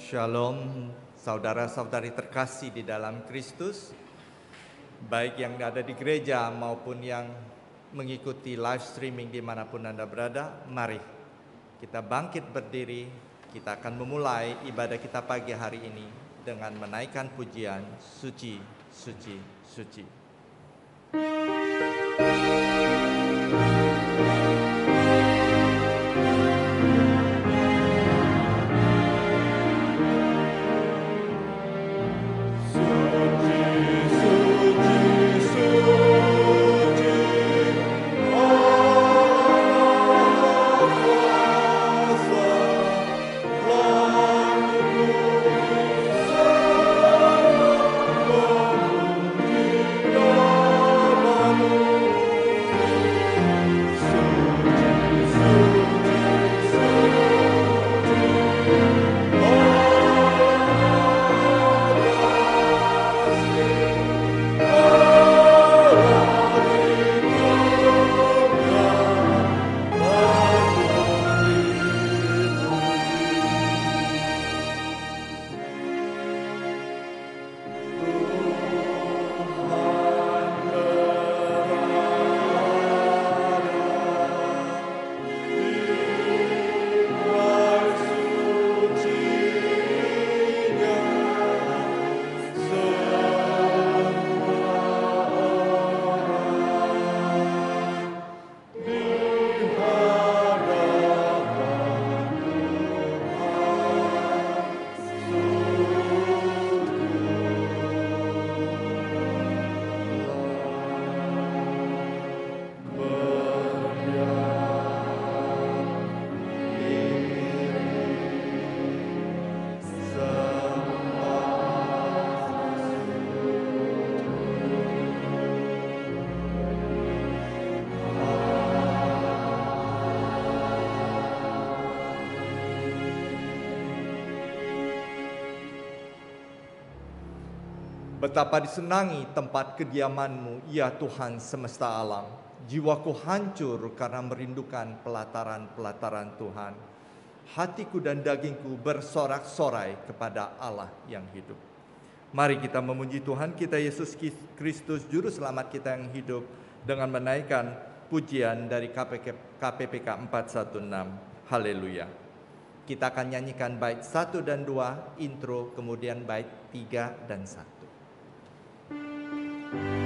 Shalom, saudara-saudari terkasih di dalam Kristus, baik yang ada di gereja maupun yang mengikuti live streaming dimanapun Anda berada. Mari kita bangkit berdiri, kita akan memulai ibadah kita pagi hari ini dengan menaikkan pujian Suci, Suci, Suci. Betapa disenangi tempat kediaman-Mu, ya Tuhan semesta alam. Jiwaku hancur karena merindukan pelataran-pelataran Tuhan. Hatiku dan dagingku bersorak-sorai kepada Allah yang hidup. Mari kita memuji Tuhan kita Yesus Kristus, Juru Selamat kita yang hidup, dengan menaikkan pujian dari KPPK 416. Haleluya. Kita akan nyanyikan bait 1 dan 2, intro, kemudian bait 3 dan 1. Hallelujah.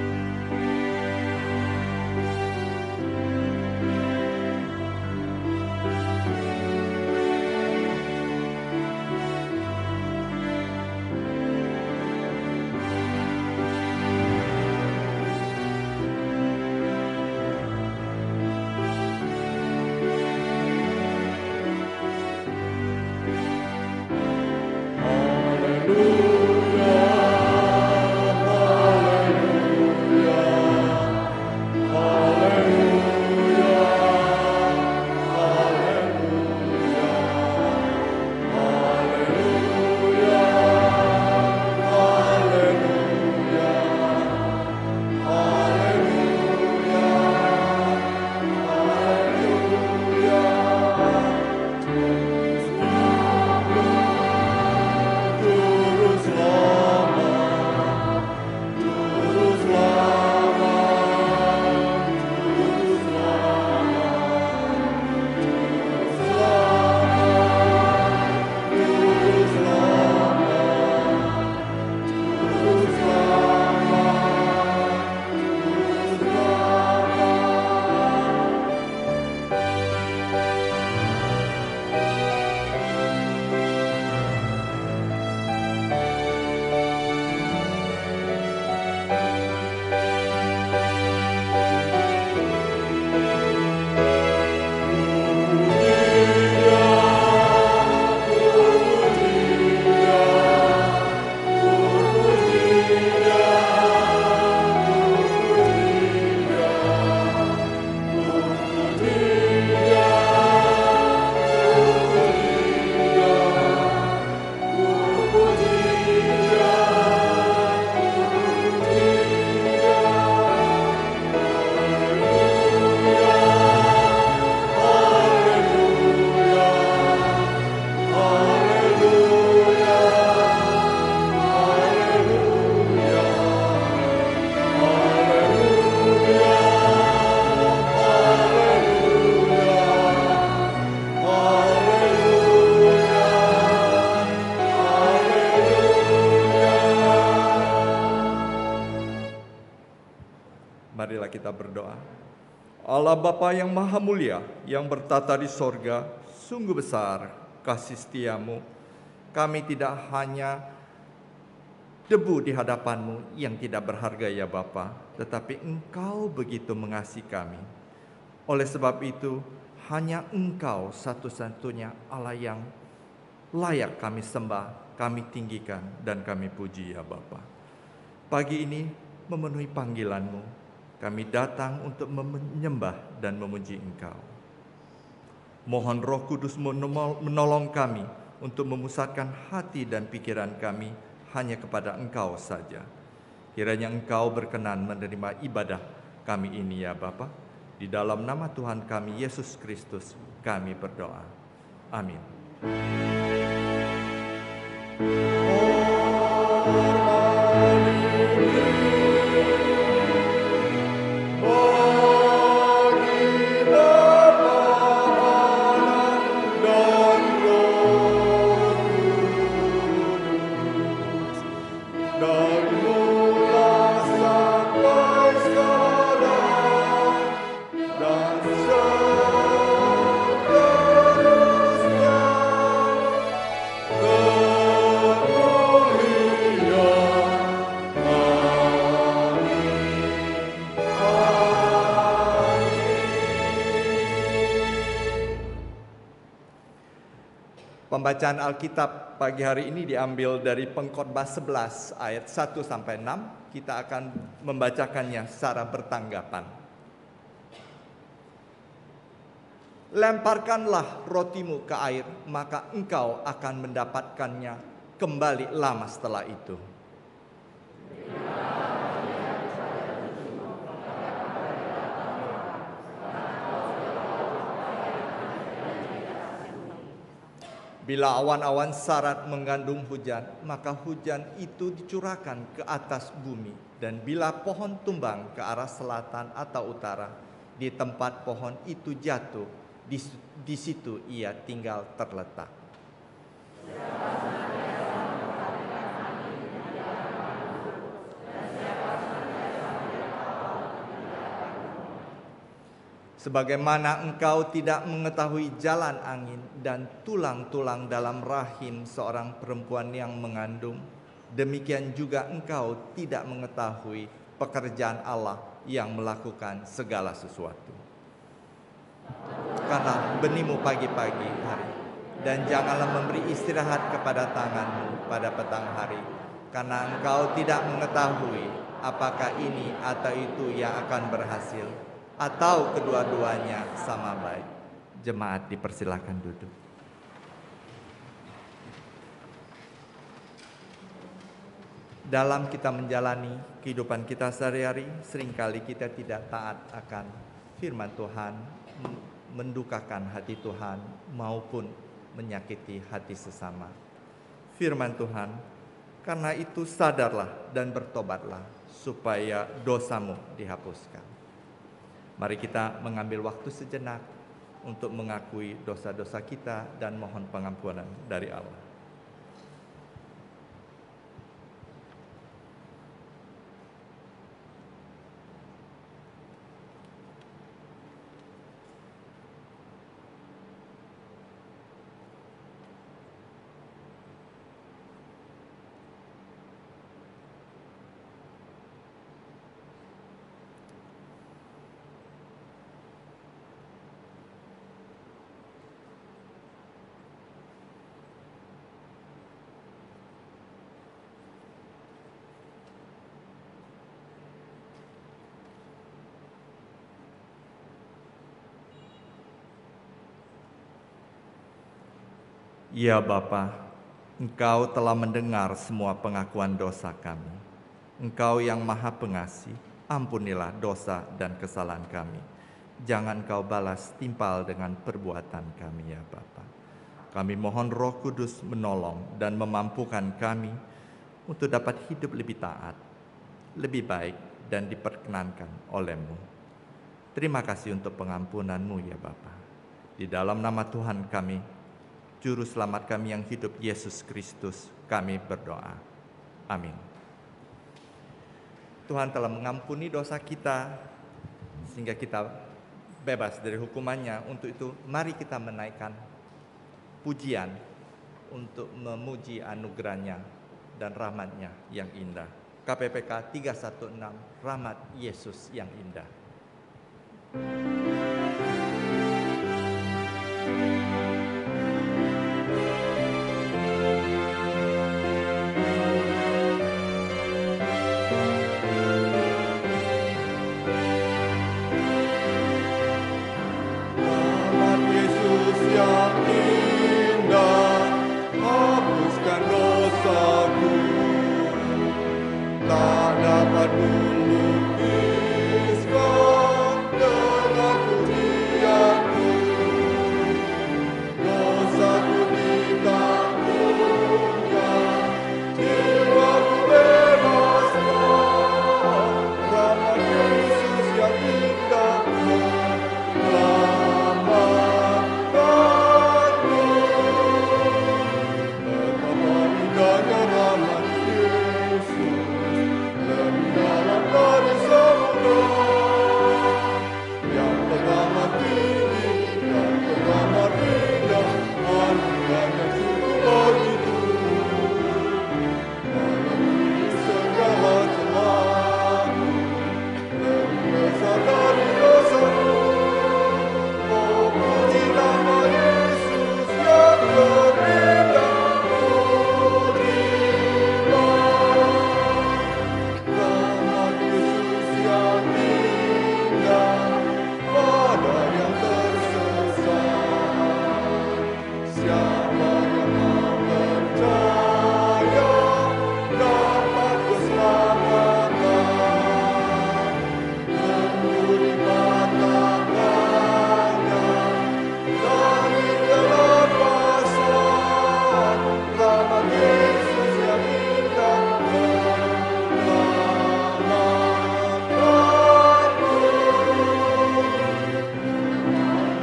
Marilah kita berdoa. Allah Bapa yang Maha Mulia, yang bertata di sorga, sungguh besar kasih setiamu. Kami tidak hanya debu di hadapan-Mu yang tidak berharga ya Bapa, tetapi Engkau begitu mengasihi kami. Oleh sebab itu, hanya Engkau satu-satunya Allah yang layak kami sembah, kami tinggikan, dan kami puji ya Bapa. Pagi ini memenuhi panggilan-Mu, kami datang untuk menyembah dan memuji Engkau. Mohon Roh Kudus menolong kami untuk memusatkan hati dan pikiran kami hanya kepada Engkau saja. Kiranya Engkau berkenan menerima ibadah kami ini ya Bapa. Di dalam nama Tuhan kami Yesus Kristus kami berdoa. Amin. Pembacaan Alkitab pagi hari ini diambil dari Pengkhotbah 11 ayat 1 sampai 6. Kita akan membacakannya secara bertanggapan. Lemparkanlah rotimu ke air, maka engkau akan mendapatkannya kembali lama setelah itu. Bila awan-awan sarat mengandung hujan, maka hujan itu dicurahkan ke atas bumi. Dan bila pohon tumbang ke arah selatan atau utara, di tempat pohon itu jatuh, di situ ia tinggal terletak. Sebagaimana engkau tidak mengetahui jalan angin dan tulang-tulang dalam rahim seorang perempuan yang mengandung, demikian juga engkau tidak mengetahui pekerjaan Allah yang melakukan segala sesuatu. Karena benihmu pagi-pagi hari, dan janganlah memberi istirahat kepada tanganmu pada petang hari, karena engkau tidak mengetahui apakah ini atau itu yang akan berhasil, atau kedua-duanya sama baik. Jemaat dipersilakan duduk. Dalam kita menjalani kehidupan kita sehari-hari, seringkali kita tidak taat akan firman Tuhan, mendukakan hati Tuhan, maupun menyakiti hati sesama. Firman Tuhan, karena itu sadarlah dan bertobatlah, supaya dosamu dihapuskan. Mari kita mengambil waktu sejenak untuk mengakui dosa-dosa kita dan mohon pengampunan dari Allah. Ya Bapa, Engkau telah mendengar semua pengakuan dosa kami. Engkau yang Maha Pengasih, ampunilah dosa dan kesalahan kami. Jangan Kau balas timpal dengan perbuatan kami ya Bapa. Kami mohon Roh Kudus menolong dan memampukan kami untuk dapat hidup lebih taat, lebih baik dan diperkenankan oleh-Mu. Terima kasih untuk pengampunan-Mu ya Bapa. Di dalam nama Tuhan kami, Juru Selamat kami yang hidup, Yesus Kristus, kami berdoa. Amin. Tuhan telah mengampuni dosa kita sehingga kita bebas dari hukumannya. Untuk itu mari kita menaikkan pujian untuk memuji anugerahnya dan rahmatnya yang indah. KPPK 316, rahmat Yesus yang indah. Tak dapat melukiskan dengan pujianku, dosaku ditanggungan, jiwaku bebaskan, rahmat Yesus yang indah menyelamatkanku. Betapa indahnya rahmat Yesus, lebih dalam dari samudra, yang pertama tinggi, yang pertama rendah, anugerahnya cukup begitu, melebihi segala celahku, lebih besar dari dosaku. Oh, puji nama Yesus yang terindah, rahmat Yesus yang indah pada yang tersesat. Siapa yang mau percaya dapat keselamatan, mencuri tangannya dari dalam pasar. Rahmat Yesus yang indah menyelamatkanku.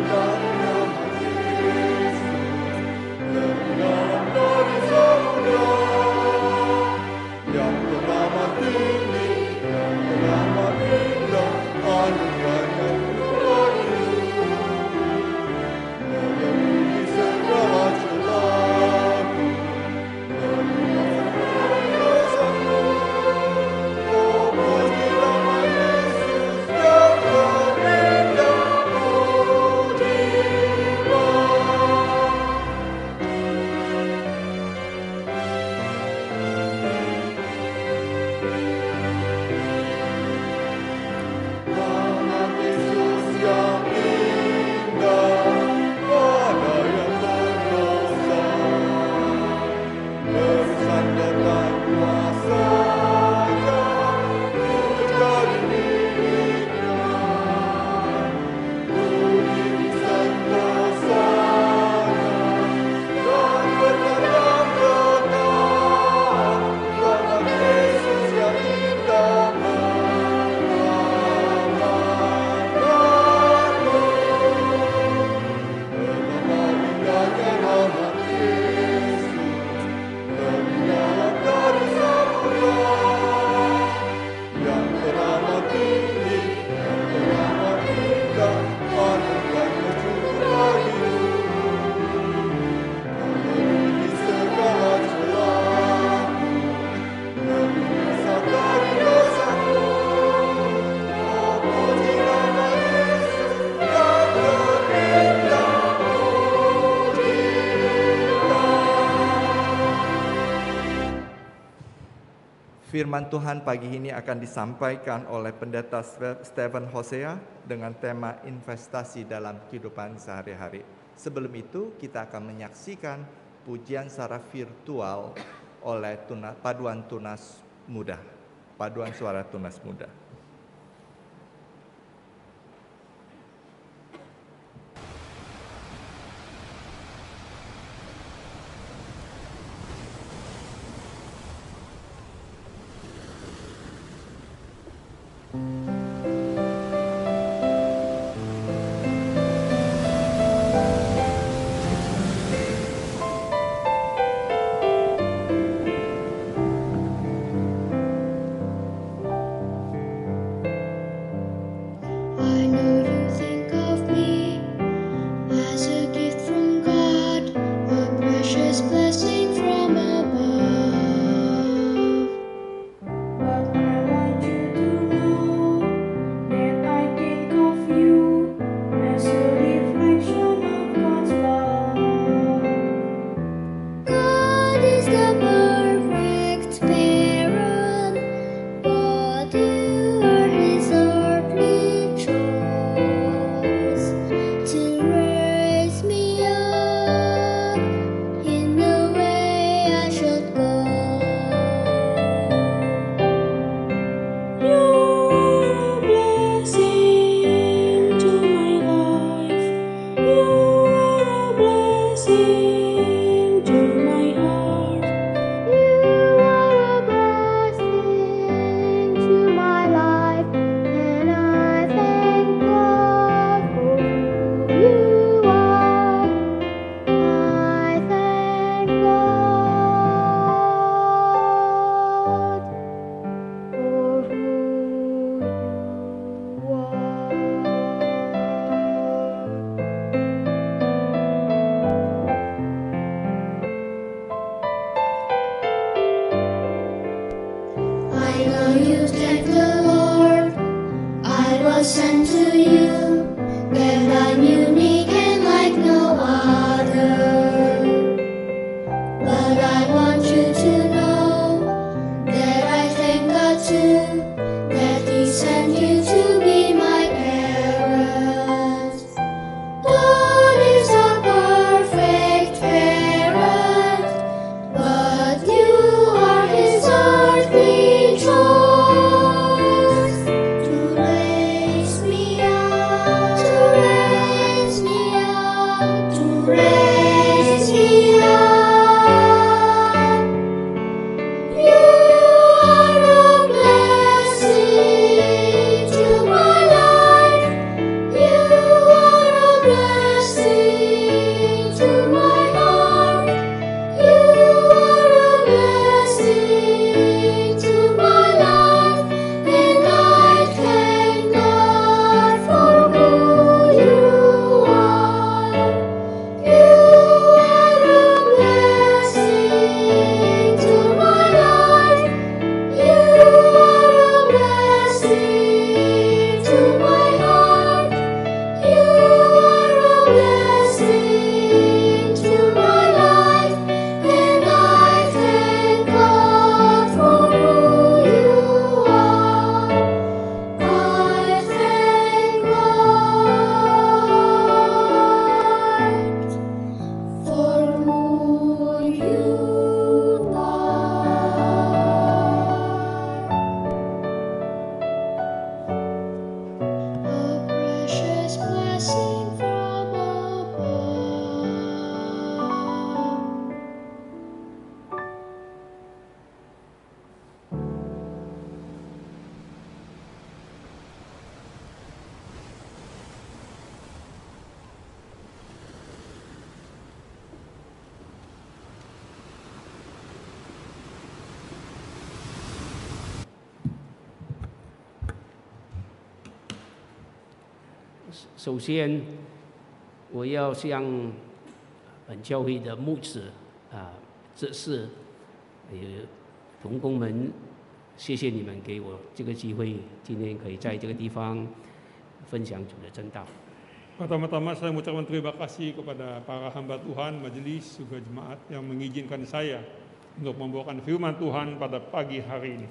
Dan rahmat Yesus lebih dalam dari samudra, yang pertama tinggi, yang pertama indah, anugerahnya cukup begitu, melebihi segala celahku, lebih dari dosaku. Oh, puji nama Yesus yang terindah, rahmat Yesus yang indah pada yang berdosa, bersandarkan kuasanya untuk jadi miliknya, berdiri sentosanya dan bertandang tenang. Rahmat Yesus yang indah menyelamatkanku. Betapa indahnya rahmat Yesus, lebih dalam dari samudra, yang teramat tinggi, yang teramat indah, anugerahnya cukup begitu, melebihi segala celahku, lebih besar dari dosaku. Oh, puji nama Yesus yang terindah, Firman Tuhan pagi ini akan disampaikan oleh Pendeta Stephen Hosea dengan tema investasi dalam kehidupan sehari-hari. Sebelum itu kita akan menyaksikan pujian secara virtual oleh Paduan Tunas Muda, Paduan Suara Tunas Muda. 首先我要向本教会的牧者执事还有同工们，谢谢你们给我这个机会，今天可以在这个地方分享主的真道。 Pertama-tama saya mengucapkan terima kasih kepada para hamba Tuhan, majelis, juga jemaat yang mengizinkan saya untuk membawakan firman Tuhan pada pagi hari ini.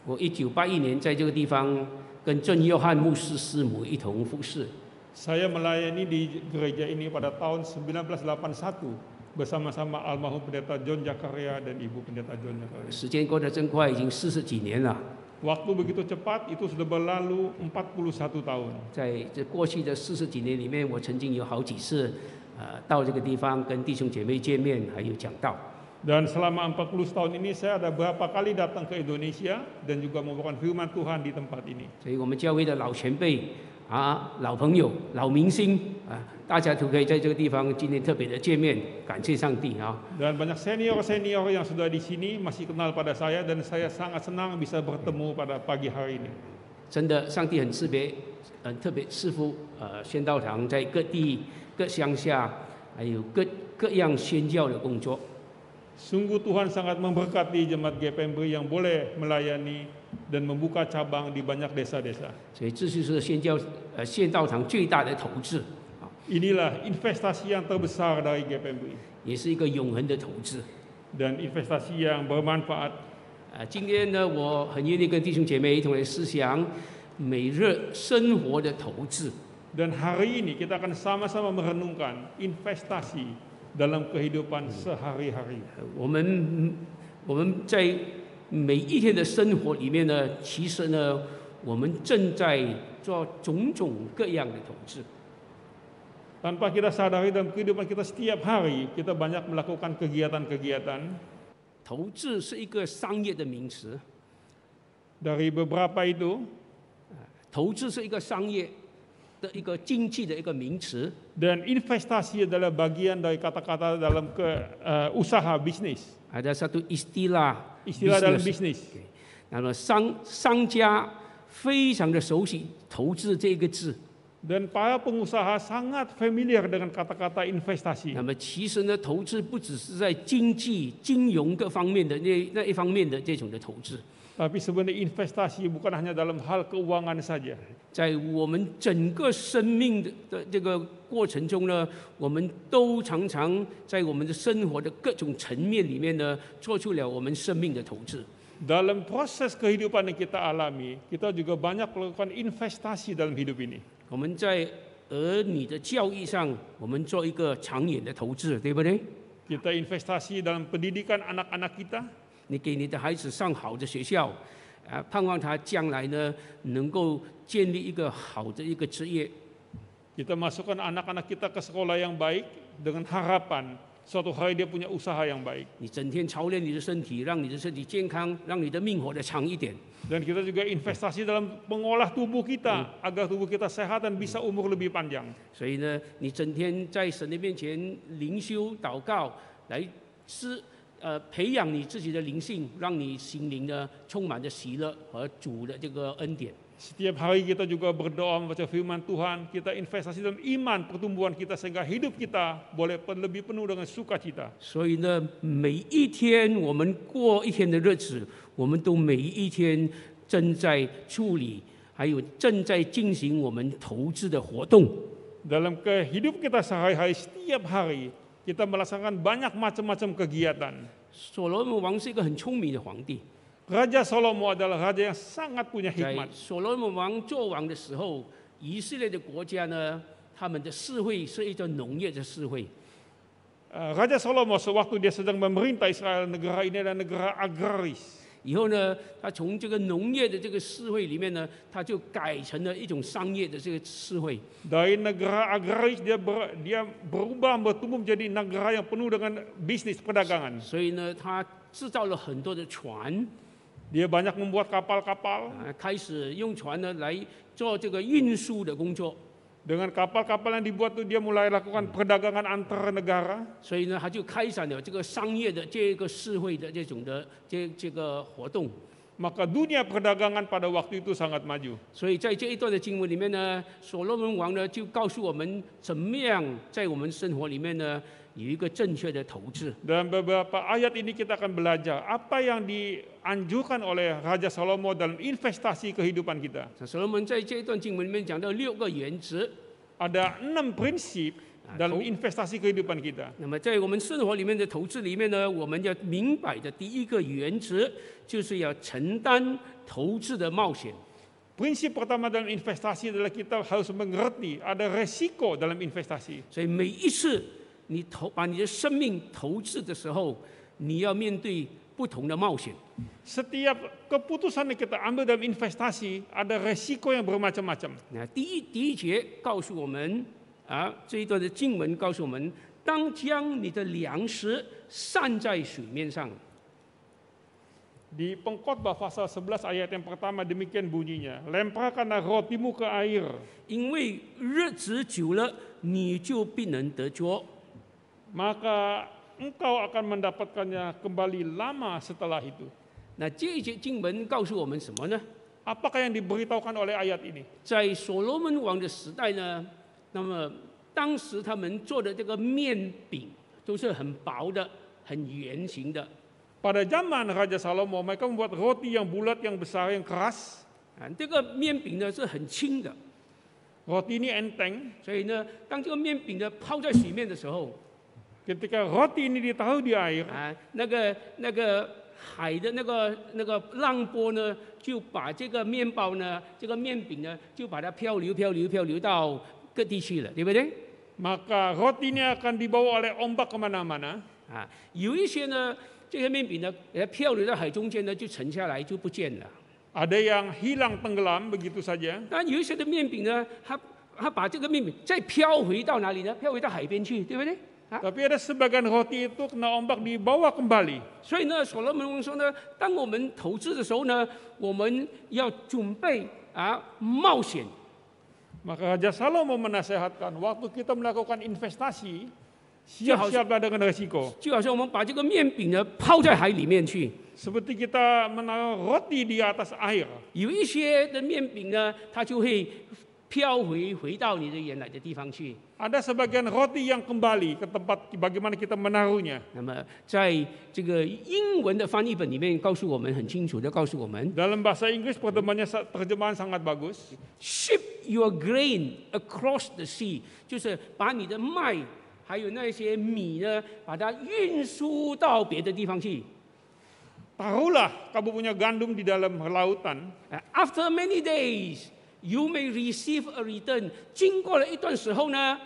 我1981年在这个地方跟郑约翰牧师师母一同服侍。 Saya melayani di gereja ini pada tahun 1981 bersama-sama almarhum pendeta John Zakaria dan ibu pendeta John Zakaria. 时间过得真快，已经40几年了。 Waktu begitu cepat, itu sudah berlalu 41 tahun. 在这过去的40几年里面，我曾经有好几次到这个地方跟弟兄姐妹见面，还有讲道。 Dan selama 40 tahun ini saya ada berapa kali datang ke Indonesia dan juga membawakan firman Tuhan di tempat ini. 所以我们教会的老前辈老朋友、老明星大家都可以在这个地方今天特别的见面，感谢上帝啊！ Dan banyak senior-senior yang sudah di sini masih kenal pada saya dan saya sangat senang bisa bertemu pada pagi hari ini. 真的，上帝很特别赐福宣道堂在各地各乡下，还有各样宣教的工作。 Sungguh Tuhan sangat memberkati jemaat GPMBRI yang boleh melayani dan membuka cabang di banyak desa-desa. 所以这就是宣道堂最大的投资。 Inilah investasi yang terbesar dari GPMBRI 也是一个永恒的投资。 dan investasi yang bermanfaat. 今天呢，我很愿意跟弟兄姐妹一同来思想每日生活的投资。 Dan hari ini kita akan sama-sama merenungkan investasi dalam kehidupan sehari-hari. 我们在每一天的生活里面呢，其实呢，我们正在做种种各样的投资。 Tanpa kita sadari dalam kehidupan kita setiap hari, kita banyak melakukan kegiatan-kegiatan. 投资是一个商业的名词， Dari beberapa itu, 投资是一个商业的一个经济的一个名词。 dan investasi adalah bagian dari kata-kata dalam usaha bisnis. Ada satu istilah dalam bisnis. 那么商家非常的熟悉投资这个字。 Dan para pengusaha sangat familiar dengan kata-kata investasi. 那么其实呢，投资不只是在经济、金融各方面的那一方面的这种的投资， Tapi sebenarnya investasi bukan hanya dalam hal keuangan saja. 在我们整个生命的这个过程中呢，我们都常常在我们的生活的各种层面里面呢，做出了我们生命的投资。 Dalam proses kehidupan yang kita alami, kita juga banyak melakukan investasi dalam hidup ini. 我们在儿女的教育上，我们做一个长远的投资，对不对？ Kita investasi dalam pendidikan anak-anak kita. 你给你的孩子上好的学校，盼望他将来呢能够建立一个好的一个职业。 Kita masukkan anak-anak kita ke sekolah yang baik dengan harapan suatu hari dia punya usaha yang baik. 你整天操练你的身体，让你的身体健康，让你的命活得长一点。 Dan kita juga investasi dalam mengolah tubuh kita agar tubuh kita sehat dan bisa umur lebih panjang. 所以呢，你整天在神的面前灵修祷告，来培养你自己的灵性，让你心灵呢充满着喜乐和主的这个恩典。 Setiap hari kita juga berdoa membaca firman Tuhan, kita investasi dalam iman pertumbuhan kita sehingga hidup kita boleh lebih penuh dengan sukacita. 所以呢，每一天我们过一天的日子，我们都每一天正在处理，还有正在进行我们投资的活动。 Dalam kehidupan kita sehari-hari, setiap hari kita melaksanakan banyak macam-macam kegiatan. 所罗门王是一个很聪明的皇帝， Raja Salomo adalah raja yang sangat punya 在 hikmat. 所罗门王做王的时候，以色列的国家呢，他们的社会是一个农业的社会。 Raja Salomo sewaktu dia sedang memerintah Israel, negara ini adalah negara agraris. 以后呢，他从这个农业的这个社会里面呢，他就改成了一种商业的这个社会。 Dari negara agraris dia berubah bertumbuh menjadi negara yang penuh dengan bisnis perdagangan. 所以呢，他制造了很多的船， Dia banyak membuat kapal-kapal. 开始用船呢来做这个运输的工作。 Dengan kapal-kapal yang dibuat itu dia mulai lakukan perdagangan antar negara. 所以呢，他就开展了这个商业的这个社会的这种的这个活动。maka dunia perdagangan pada waktu itu sangat maju. 所以在这一段的经文里面呢，所罗门王呢就告诉我们，怎么样在我们生活里面呢有一个正确的投资。 Dalam beberapa ayat ini kita akan belajar apa yang dianjurkan oleh Raja Salomo dalam investasi kehidupan kita. 所罗门在这一段经文里面讲到6个原则。 Ada 6 prinsip dalam investasi kehidupan kita. 那么在我们生活里面的投资里面呢，我们要明白的第一个原则就是要承担投资的冒险。 Prinsip pertama dalam investasi adalah kita harus mengerti ada resiko dalam investasi. 所以每一次你把你的生命投资的时候，你要面对不同的冒险。 Setiap keputusan yang kita ambil dalam investasi ada resiko yang bermacam-macam. 那第一节告诉我们这一段的经文告诉我们，当将你的粮食散在水面上。 Di Pengkhotbah pasal 11 ayat yang pertama demikian bunyinya, lemparkanlah rotimu ke air. 因为日子久了，你就必能得着。 Maka engkau akan mendapatkannya kembali lama setelah itu. 那这一节经文告诉我们什么呢？ Apakah yang diberitahukan oleh ayat ini? 在所罗门王的时代呢，那么当时他们做的这个面饼都是很薄的、很圆形的。 Pada zaman Raja Salomo, mereka membuat roti yang bulat, yang besar, yang keras. 这个面饼呢是很轻的， Roti ini enteng. 所以呢，当这个面饼呢泡在水面的时候， Ketika roti ini ditaruh di air, 那个海的那个浪波呢，就把这个面包呢，这个面饼呢，就把它漂流到各地去了，对不对？ maka roti ini akan dibawa oleh ombak kemana-mana. 有一些呢，这些面饼呢，漂流到海中间呢，就沉下来就不见了。 Ada yang hilang tenggelam begitu saja. 但有一些的面饼呢，它把这个面饼再飘回到哪里呢？飘回到海边去，对不对？ Tapi ada sebagian roti itu kena ombak dibawa kembali. 所以呢，所罗门王说呢，当我们投资的时候呢，我们要准备冒险。 Maka Raja Salomo menasehatkan waktu kita melakukan investasi, siap-siaplah dengan resiko. 就好像我们把这个面饼呢抛在海里面去， Seperti kita menaruh roti di atas air. 有一些的面饼呢，它就会飘回到你的原来的地方去。 Ada sebagian roti yang kembali ke tempat bagaimana kita menaruhnya. 那么，在这个英文的翻译本里面，告诉我们很清楚的告诉我们 Dalam bahasa Inggris terjemahan sangat bagus. ，ship your grain across the sea， 就是把你的麦还有那些米呢，把它运输到别的地方去。 Taruhlah kamu punya gandum di dalam lautan. After many days, you may receive a return。经过了一段时候呢，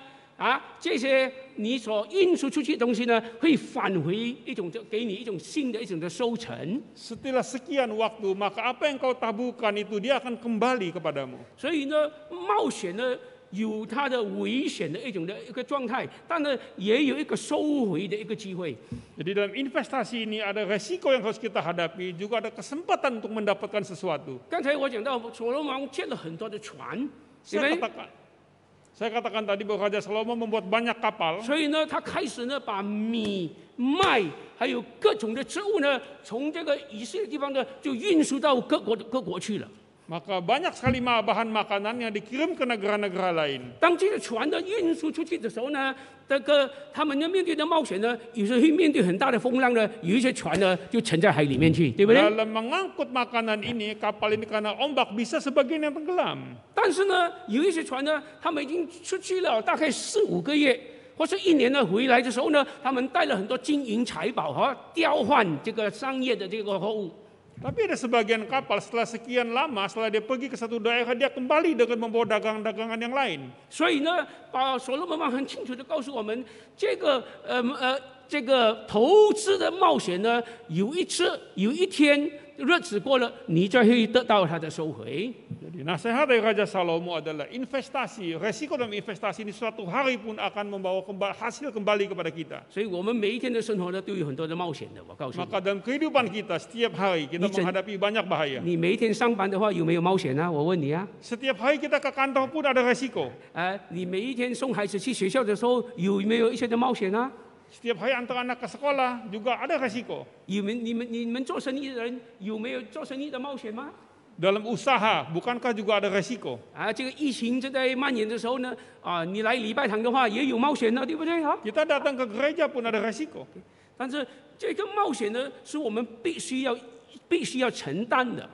这些你所运输出去的东西呢，会返回一种给你一种新的一种的收成。 Setelah sekian waktu, maka apa yang kau taburkan itu dia akan kembali kepadamu. 所以呢，冒险呢有它的危险的一种的一个状态，但呢也有一个收回的一个机会。 Jadi dalam investasi ini ada resiko yang harus kita hadapi, juga ada kesempatan untuk mendapatkan sesuatu. 刚才我讲到所罗门王建了很多的船，对不对？ Saya katakan tadi bahwa Raja Salomo membuat banyak kapal. 所以呢，他开始呢把米、麦还有各种的植物呢，从这个以色列地方呢，就运输到各国去了。 Maka banyak sekali bahan makanan yang dikirim ke negara-negara lain. 当这个船的运输出去的时候呢，他们要面对的冒险呢，有时候会面对很大的风浪呢，有一些船呢就沉在海里面去，对不对？ Dalam mengangkut makanan ini, kapal ini karena ombak bisa sebagian yang tenggelam. 但是呢，有一些船呢，他们已经出去了大概4、5个月，或是1年呢，回来的时候呢，他们带了很多金银财宝和调换这个商业的这个货物。 Tapi ada sebagian kapal setelah sekian lama, setelah dia pergi ke satu daerah, dia kembali dengan membawa dagangan-dagangan yang lain. 所以呢，所罗门王很清楚的告诉我们，这个投资的冒险呢，有一天日子过了，你就会得到它的收回。 Jadi nasihat dari Raja Salomo adalah investasi, resiko dalam investasi ini suatu hari pun akan membawa hasil kembali kepada kita. 所以我们每一天的生活呢，都有很多的冒险的。我告诉你， Maka dalam kehidupan kita setiap hari kita menghadapi banyak bahaya. 你每一天上班的话，有没有冒险呢？我问你啊。 Setiap hari kita ke kantor pun ada resiko. 你每一天送孩子去学校的时候，有没有一些的冒险呢？ Setiap hari antar anak ke sekolah juga ada resiko. 你们做生意的人有没有做生意的冒险吗？ Dalam usaha, bukankah juga ada resiko? 这个疫情正在蔓延的时候呢，你来礼拜堂的话也有冒险的，对不对？ Kita datang ke gereja pun ada resiko. 但是这个冒险呢，是我们必须要承担的。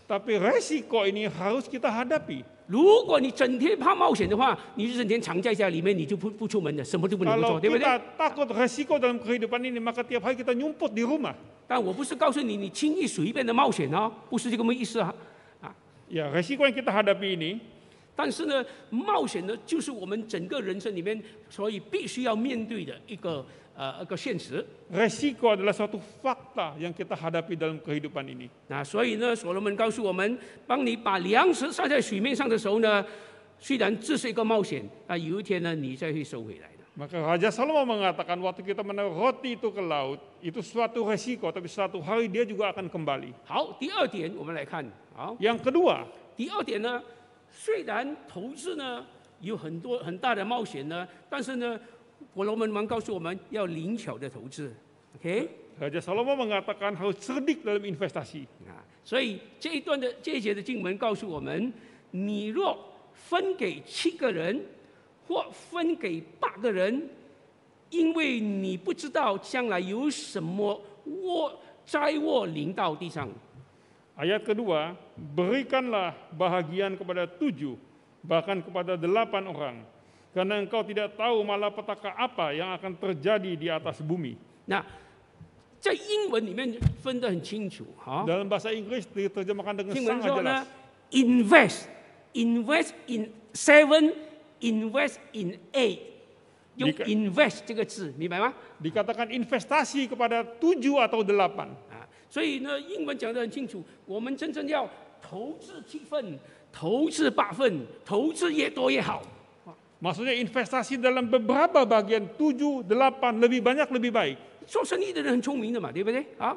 Tapi resiko ini harus kita hadapi. 如果你整天怕冒险的话，你就整天藏在家里面，你就不出门的，什么都不能 Kalau 做，对不对？ kita takut resiko dalam kehidupan ini, maka tiap hari kita nyumput di rumah. 但我不是告诉你，你轻易随便的冒险哦，不是这个意思啊。 Ya, resiko yang kita hadapi ini 但是呢，冒险呢，就是我们整个人生里面，所以必须要面对的一个现实。 resiko adalah suatu fakta yang kita hadapi dalam kehidupan ini. 那所以呢，所罗门告诉我们，当你把粮食撒在水面上的时候呢，虽然这是一个冒险，有一天呢，你再会收回来的。 Maka Raja Salomo mengatakan waktu kita menaruh roti itu ke laut, itu suatu resiko, tapi suatu hari dia juga akan kembali. 好，第二点我们来看，好， Yang kedua, 第二点呢，虽然投资呢有很大的冒险呢，但是呢，所罗门王告诉我们要灵巧的投资 ，OK？ Raja Salomo mengatakan harus cerdik dalam investasi. 所以这一节的经文告诉我们，你若分给7个人，或分给8个人，因为你不知道将来有什么灾祸临到地上。 Ayat kedua, berikanlah bahagian kepada 7, bahkan kepada 8 orang. Karena engkau tidak tahu malapetaka apa yang akan terjadi di atas bumi. 那在英文里面分得很清楚，哈。 Dalam bahasa Inggris diterjemahkan dengan 经文 sangat 说 jelas. 呢 ，invest in 7, invest in 8，用 invest 这个字，明白吗？ Dikatakan investasi kepada 7 atau 8. 所以呢，英文讲得很清楚，我们真正要投资7份，投资8份，投资越多越好。 Maksudnya investasi dalam beberapa bagian 7, 8, lebih banyak lebih baik. 做生意的人很聪明的嘛，对不对？啊，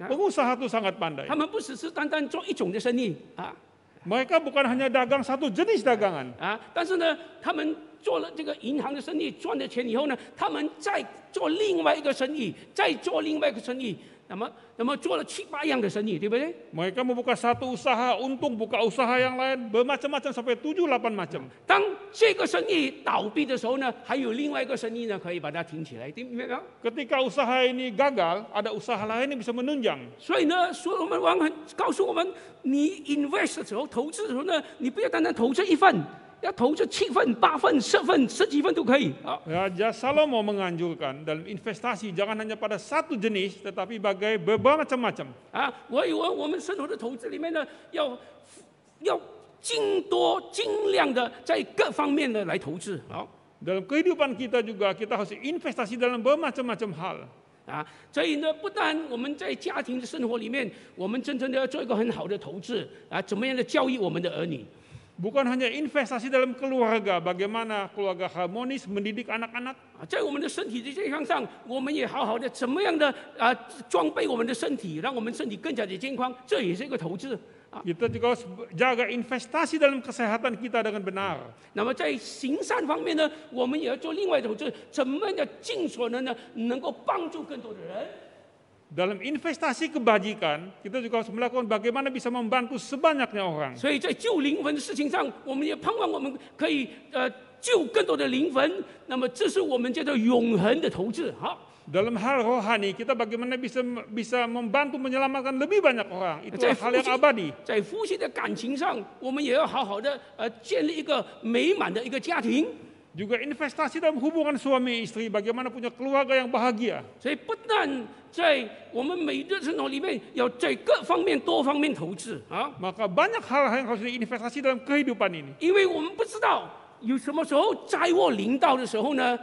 Pengusaha itu sangat pandai. 他们不只是单单做一种的生意啊 Mereka bukan hanya dagang satu jenis dagangan. 但是呢，他们做了这个银行的生意，赚了钱以后呢，他们再做另外一个生意，再做另外一个生意，那么做了7、8样的生意，对不对？ Mereka membuka satu usaha, untung buka usaha yang lain, bermacam-macam sampai 7, 8 macam. 当这个生意倒闭的时候呢，还有另外一个生意呢，可以把它挺起来，明白吗？ Ketika usaha ini gagal, ada usaha lain yang bisa menunjang. 所以呢，所罗门王告诉我们，你 invest 的时候，投资的时候呢，你不要单单投资1份，要投资7份、8份、10份、10几份都可以啊。 Raja Salomo menganjurkan dalam investasi jangan hanya pada satu jenis, tetapi bagai bermacam-macam. 我以为我们生活的投资里面呢，要精多精量的在各方面的来投资啊。 Dalam kehidupan kita juga kita harus investasi dalam bermacam-macam hal. 所以呢，不但我们在家庭的生活里面，我们真正的要做一个很好的投资怎么样的教育我们的儿女。 Bukan hanya investasi dalam keluarga, bagaimana keluarga harmonis mendidik anak-anak. 在我们的身体的健康上，我们也好好的怎么样的装备我们的身体，让我们身体更加的健康，这也是一个投资。 Kita juga harus jaga investasi dalam kesehatan kita dengan benar. 那么在行善方面呢，我们也要做另外一种，就是怎么样的尽所能呢，能够帮助更多的人。 Dalam investasi kebajikan, kita juga harus melakukan bagaimana bisa membantu sebanyaknya orang. 所以在救灵魂的事情上，我们也盼望我们可以救更多的灵魂。那么这是我们叫做永恒的投资，好。 Dalam hal rohani, kita bagaimana bisa membantu menyelamatkan lebih banyak orang. Itu hal yang abadi. 在夫妻的感情上，我们也要好好的建立一个美满的一个家庭。 Juga investasi dalam hubungan suami istri, bagaimana punya keluarga yang bahagia. 所以不但在我们每日生活里面，要在各方面多方面投资啊。 Maka banyak hal yang harus diinvestasi dalam kehidupan ini. 因为我们不知道有什么时候灾祸临到的时候呢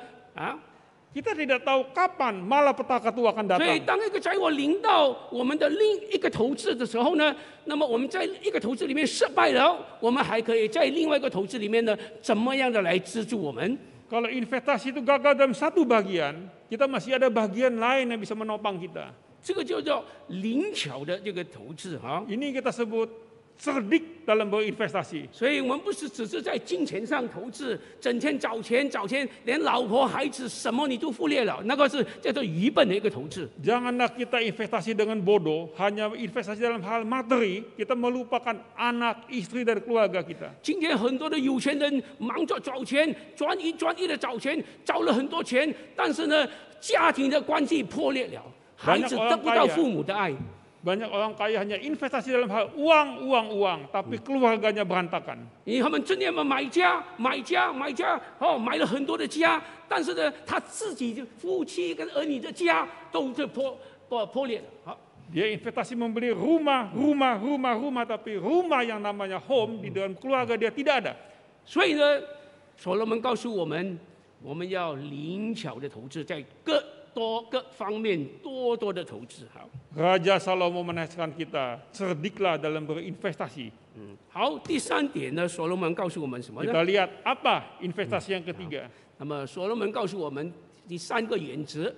，Kita tidak tahu kapan malapetaka itu akan 所以 datang. 当一个灾祸临到我们的另一个投资的时候呢，那么我们在一个投资里面失败了，我们还可以在另外一个投资里面呢，怎么样的来资助我们？ Kalau investasi itu gagal dalam satu bagian, kita masih ada bagian lain yang bisa menopang kita. 这个就叫灵巧的这个投资啊。 Ini kita sebut cerdik dalam berinvestasi. 所以我们不是只是在金钱上投资，整天找钱找钱，连老婆孩子什么你都忽略了，那个是叫做愚笨的一个投资。 Janganlah kita investasi dengan bodoh, hanya investasi dalam hal materi, kita melupakan anak, istri, dan keluarga kita. 今天很多的有钱人忙着找钱，专一的找钱，找了很多钱，但是呢，家庭的关系破裂了，孩子得不到父母的爱。 Banyak orang kaya hanya investasi dalam hal uang, tapi keluarganya berantakan. 因为他们整天买家，哦，买了很多的家，但是呢，他自己的夫妻跟儿女的家都是破裂的。好， Dia investasi membeli rumah, tapi rumah yang namanya home di dalam keluarga dia tidak ada. 所以呢，所罗门告诉我们，我们要灵巧的投资，在各方面多的投资。好。 Raja Salomo menasihatkan kita, cerdiklah dalam berinvestasi. 好，第3点呢，所罗门告诉我们什么呢？ Kita lihat apa investasi yang ketiga. 那么所罗门告诉我们第3个原则。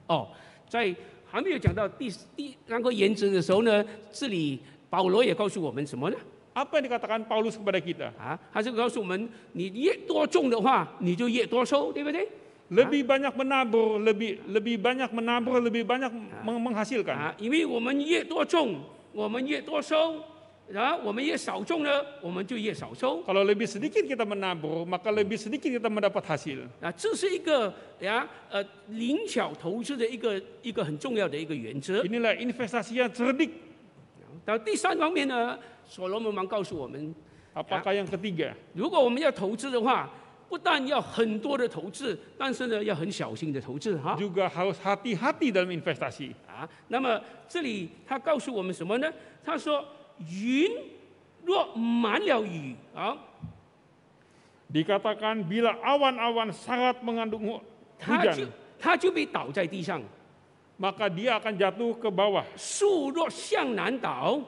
哦，在还没有讲到第3个原则的时候呢，这里保罗也告诉我们什么呢？ Apa yang dikatakan Paulus kepada kita? 啊，他是告诉我们，你越多种的话，你就越多收，对不对？ Lebih banyak menabur, lebih banyak menabur, lebih banyak menghasilkan. 啊，因为我们越多种，我们越多收，然后我们越少种呢，我们就越少收。 Kalau lebih sedikit kita menabur, maka lebih sedikit kita mendapat hasil. 啊，这是一个灵巧投资的一个很重要的一个原则。 Inilah investasi yang cerdik. 到第3方面呢，所罗门王告诉我们， Apakah yang ketiga? 如果我们要投资的话，不但要很多的投资，但是呢要很小心的投资哈。 Juga harus hati-hati dalam investasi. 啊，那么这里他告诉我们什么呢？他说：“云若满了雨，啊， Dikatakan bila awan-awan sangat mengandung 它就 hujan, 它就被倒在地上； maka dia akan jatuh ke bawah. 树若向南倒，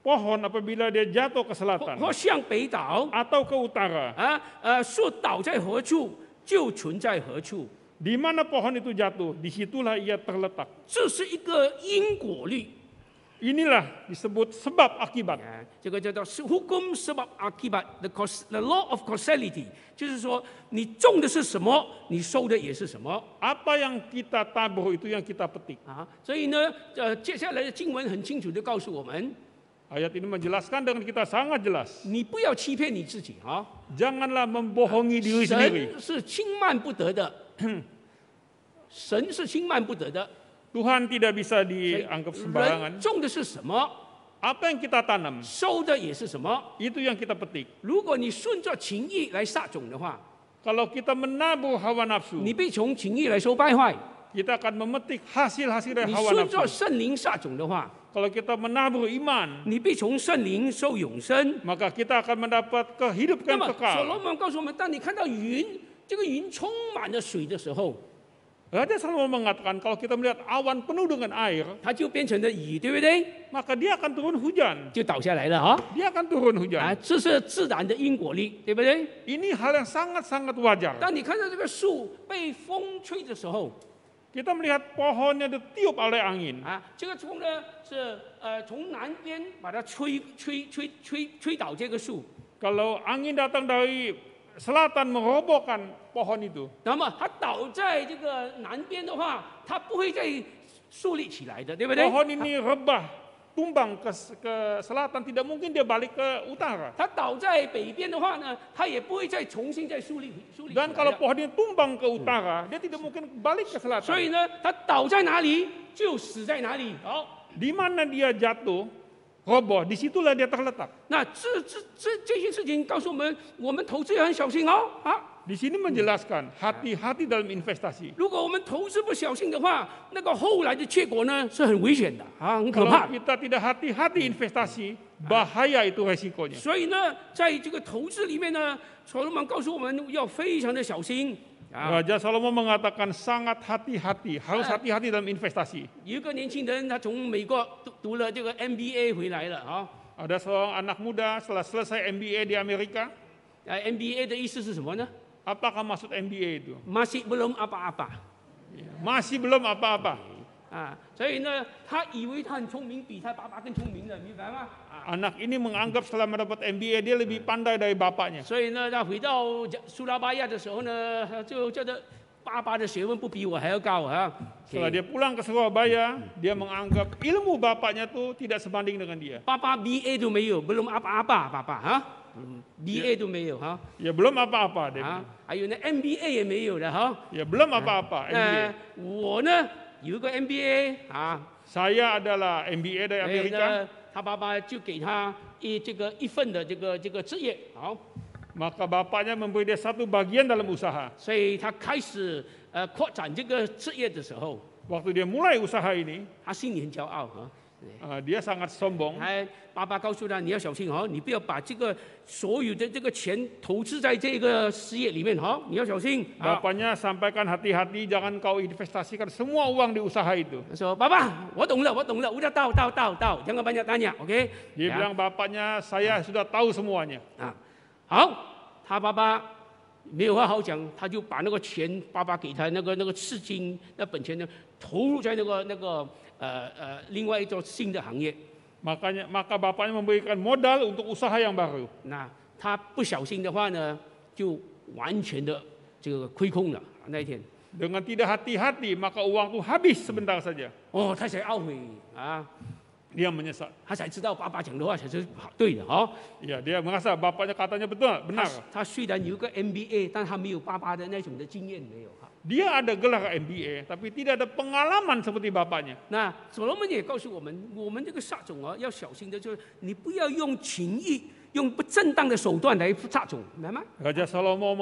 Pohon apabila dia jatuh ke 或 selatan 向北倒， atau ke utara, 树倒在何处，就存在何处。 di mana pohon itu jatuh, disitulah ia terletak. 这是一个因果律。” Inilah disebut sebab akibat. 这个叫做 hukum sebab akibat the law of causality， 就是说你种的是什么，你收的也是什么。 Apa yang kita tabur itu yang kita petik. 啊，所以呢，接下来的经文很清楚地告诉我们， Ayat ini menjelaskan dengan kita sangat jelas. 你不要欺骗你自己啊， Janganlah membohongi diri sendiri. 神是轻慢不得的，神是轻慢不得的。 Tuhan tidak bisa dianggap 人 sembarangan. 种的是什么， Apa yang kita tanam, 收的也是什么。 itu yang kita petik. 如果你顺着情意来撒种的话， Kalau kita menabur hawa nafsu, 你被从情意来收败坏； kita akan memetik hasil-hasil dari 你 hawa 顺着 nafsu. 圣灵撒种的话， Kalau kita menabur iman, 你必从圣灵收永生。 maka kita akan mendapat 那 kehidupan 么所罗 kekal. 门告诉我们，当你看到云，这个云充满了水的时候， Raja Salomo mengatakan kalau kita melihat awan penuh dengan air, 它就变成了雨，对不对？ maka dia akan turun hujan. 就倒下来了哈。 Dia akan turun 啊， hujan. 这是自然的因果律，对不对？ Ini hal yang sangat-sangat wajar. 当你看到这个树被风吹的时候， Kita melihat pohonnya ditiup oleh angin. 啊，这个风呢是从南边把它吹倒这个树， Kalau angin datang dari selatan merobohkan pohon itu, 那么它倒在这个南边的话，它不会再竖立起来的，对不对？ pohon ini rebah, tumbang ke selatan, tidak mungkin dia balik ke utara. 它倒在北边的话呢，它也不会再重新再竖立起 Dan 来 kalau 的。 pohon ini tumbang ke utara, dia tidak mungkin balik ke 所以 selatan. 呢，它倒在哪里就死在哪里。好， Di mana dia jatuh, roboh, disitulah dia terletak. 那这些事情告诉我们投资也很小心哦啊。 Di sini menjelaskan hati-hati dalam investasi. 如果我们投资不小心的话，那个后来的结果呢是很危险的啊，很可 Kalau 怕。 kita tidak hati-hati investasi, bahaya itu resikonya. 所以呢，在这个投资里面呢，所罗门告诉我们要非常的小心啊。 Raja Salomo mengatakan sangat hati-hati, harus hati-hati dalam investasi. 有一个年轻人，他从美国读了这个 MBA 回来了啊。 Ada seorang anak muda setelah selesai MBA di Amerika. MBA 的意思是什么呢？ Apakah maksud MBA itu? Masih belum apa-apa。 Masih belum apa-apa. 啊，所以呢，他以为他很聪明，比他爸爸更聪明的，明白吗？啊， Anak ini menganggap setelah mendapat MBA dia lebih pandai dari bapaknya. 所以呢，他回到苏拉巴亚的时候呢，就觉得爸爸的学问不比我还要高啊。 Setelah dia pulang ke Surabaya, dia menganggap ilmu bapaknya tuh tidak sebanding dengan dia. 爸爸 BA 都没有，belum apa-apa， 爸爸哈，BA 都没有哈， Ya belum apa-apa dia. 啊，还有呢 MBA 也没有的哈。 Ya belum apa-apa MBA. 我呢有一个 MBA 啊， Saya adalah MBA dari 所以 Amerika. 呢，他爸爸就给他一份的这个职业，好， Maka bapaknya memberi dia satu bagian dalam usaha. 所以他开始扩展这个职业的时候， Waktu dia mulai usaha ini, 他心里很骄傲哈。 dia sangat sombong. 还爸爸告诉他，你要小心哦，你不要把这个所有的这个钱投资在这个事业里面哈，你要小心。啊， Bapaknya sampaikan hati-hati jangan kau investasikan semua uang di usaha itu. 他说：“爸爸，我懂了，udah tahu, jangan banyak tanya, OK？” Dia bilang bapaknya saya sudah tahu semuanya. 啊，好，他爸爸没有话好讲，他就把那个钱，爸爸给他那个资金、那本钱呢，投入在另外一种新的行业。 Maka bapaknya memberikan modal untuk usaha yang baru. 那他不小心的话呢，就完全的这个亏空了那一天。 Dengan tidak hati-hati maka uang itu habis sebentar saja. 哦，他才懊悔啊， Dia menyesal. 他才知道爸爸讲的话才是对的哦。 Ya, dia merasa bapaknya katanya benar. 他虽然有个 MBA， 但他没有爸爸的那种的经验，没有哈。 Dia ada gelar MBA, tapi tidak ada pengalaman seperti bapaknya. 那所罗门也告诉我们，我们这个撒种要小心的，就是你不要用情意、用不正当的手段来撒种，明白吗？ Raja Salomo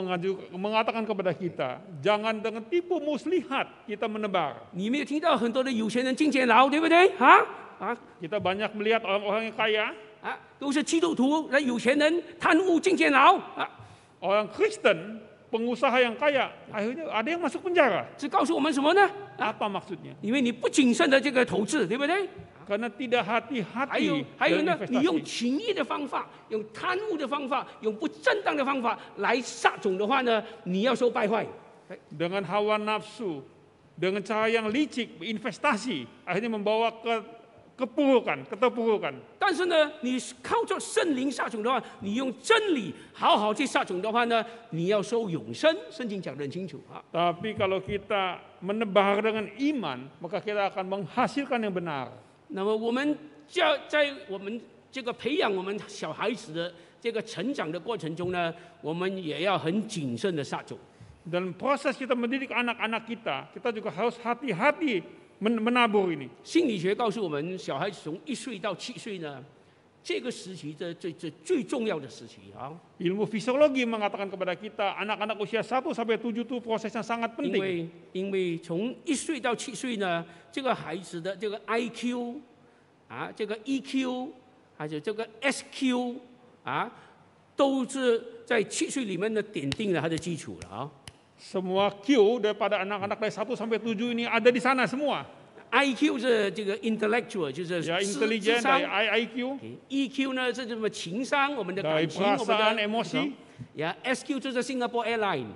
mengatakan kepada kita, jangan dengan tipu muslihat kita menebar. 你没有听到很多的有钱人进监牢，对不对？啊， Kita banyak melihat orang-orang yang kaya, 都是基督徒，那有钱人贪污进监牢啊， orang Kristen, pengusaha yang kaya, akhirnya ada yang masuk penjara. 这告诉我们什么呢？ Apa maksudnya? 因为你不谨慎的这个投资，对不对？ Karena tidak 还有 hati-hati 呢， dalam 你用 investasi. 情意的方法，用贪污的方法，用不正当的方法来撒种的话呢，你要受败坏。 Dengan hawa nafsu, dengan cara yang licik, investasi, akhirnya membawa keterpurukan. 但是呢，你靠着圣灵撒种的话，你用真理好好去撒种的话呢，你要收永生。圣经讲得很清楚啊。 Tapi kalau kita menebar dengan iman, maka kita akan menghasilkan yang benar. 那么我们在我们这个培养我们小孩子的这个成长的过程中呢，我们也要很谨慎的撒种。 Dan proses kita mendidik anak-anak kita, kita juga harus hati-hati menabur ini. 心理学告诉我们，小孩子从1岁到7岁呢，这个时期这最重要的时期啊。 Ilmu fisiologi mengatakan kepada kita, anak-anak usia 1 sampai 7 itu prosesnya sangat 因 penting. 为从1岁到7岁呢，这个孩子的这个 IQ 啊，这个 EQ 还有这个 SQ 啊，都是在7岁里面呢奠定了他的基础了啊。 Semua Q daripada anak-anak dari 1 sampai 7 ini ada di sana semua. IQ 是这个 intellectual， 就是 Ya, 智 intelijen 商 dari IQ, EQ 呢是什么情商，我们的感 dari 情，我们 perasaan, 的 emosi. 呀 SQ 就是 Singapore Airline。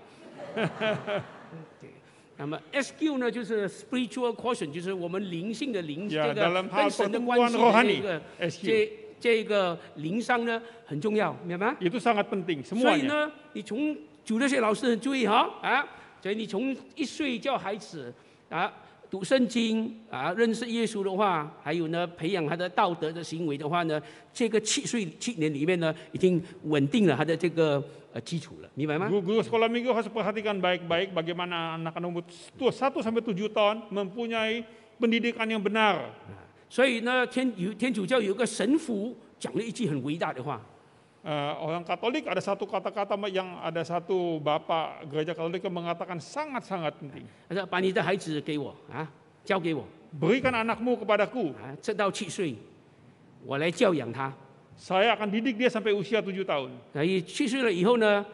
对，那么 SQ 呢就是 spiritual quotient， 就是我们灵性的灵， Ya, 这个 dalam hal 跟神的关 pertumbuhan 系的 rohani 这个 SQ 这个灵商呢很重要，明白吗？ Itu sangat penting 所以 semuanya. 呢，你从主的些老师很注意哈啊，所以你从1岁教孩子啊读圣经啊，认识耶稣的话，还有呢培养他的道德的行为的话呢，这个7年里面呢，已经稳定了他的这个基础了，明白吗？ Guru sekolah minggu harus perhatikan baik-baik bagaimana anak-anak umur 1 sampai 7 tahun mempunyai pendidikan yang benar. 所以呢，天主教有个神父讲了一句很伟大的话， Orang Katolik ada satu kata-kata yang ada satu bapak gereja Katolik yang mengatakan sangat-sangat penting. 他说：“把你的孩子给我啊，交给我 Berikan anakmu kepadaku. 啊，这到7岁，我来教养他。 Saya akan didik dia sampai usia 7 tahun. 所以7岁了以后呢，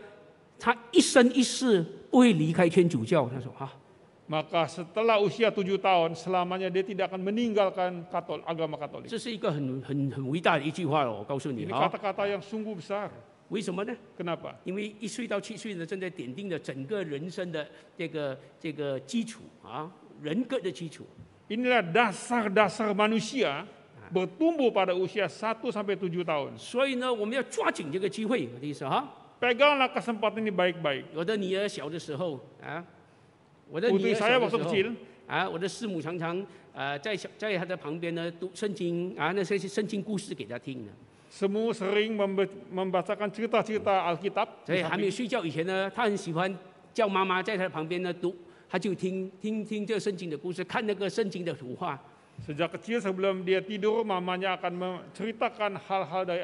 他一生一世不会离开天主教。他说啊， Maka setelah usia 7 tahun selamanya dia tidak akan meninggalkan agama Katolik. 这是一个很伟大的一句话了。我告诉你 Ini 啊， kata-kata yang sungguh besar. 为什么呢？ Kenapa? 因为1岁到7岁呢，正在奠定着整个人生的这个基础啊，人格的基础。Inilah dasar-dasar manusia bertumbuh pada usia 1 sampai 7 tahun. 所以呢，我们要抓紧这个机会，我的意思哈。 Peganglah kesempatan ini baik-baik. 我的女儿小的时候啊，我的 Putri 女儿 saya 小的 waktu 时候 kecil, 啊，我的师母常常在她的旁边呢读圣经啊，那些圣经故事给她听的。 semua sering membacakan cerita-cerita Alkitab. 所以还没有睡觉以前呢，她很喜欢叫妈妈在她的旁边呢读，她就听这个圣经的故事，看那个圣经的图画。 Sejak kecil sebelum dia tidur, mamanya akan menceritakan hal-hal dari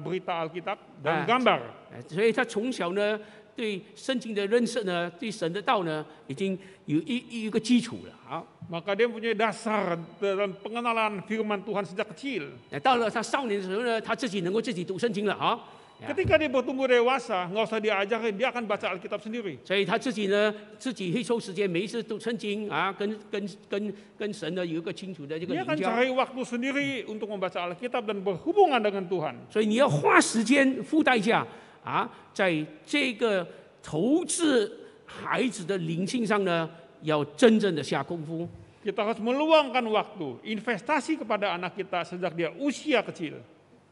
berita Alkitab dan gambar. 所以她从小呢对圣经的认识呢，对神的道呢，已经有一个基础了。好， Maka dia mempunyai dasar dalam pengenalan firman Tuhan sejak kecil. 到了她少年的时候呢，她自己能够自己读圣经了啊。 Ketika dia bertumbuh dewasa, nggak usah diajarin, dia akan baca Alkitab sendiri. 所以他自己呢，自己会抽时间，每一次读圣经啊，跟神呢有一个清楚的这个 Dia 灵 akan 交。 cari waktu sendiri untuk membaca Alkitab dan berhubungan dengan Tuhan. 所以你要花时间付代价啊，在这个投资孩子的灵性上呢，要真正的下功夫。 Kita harus meluangkan waktu, investasi kepada anak kita sejak dia usia kecil.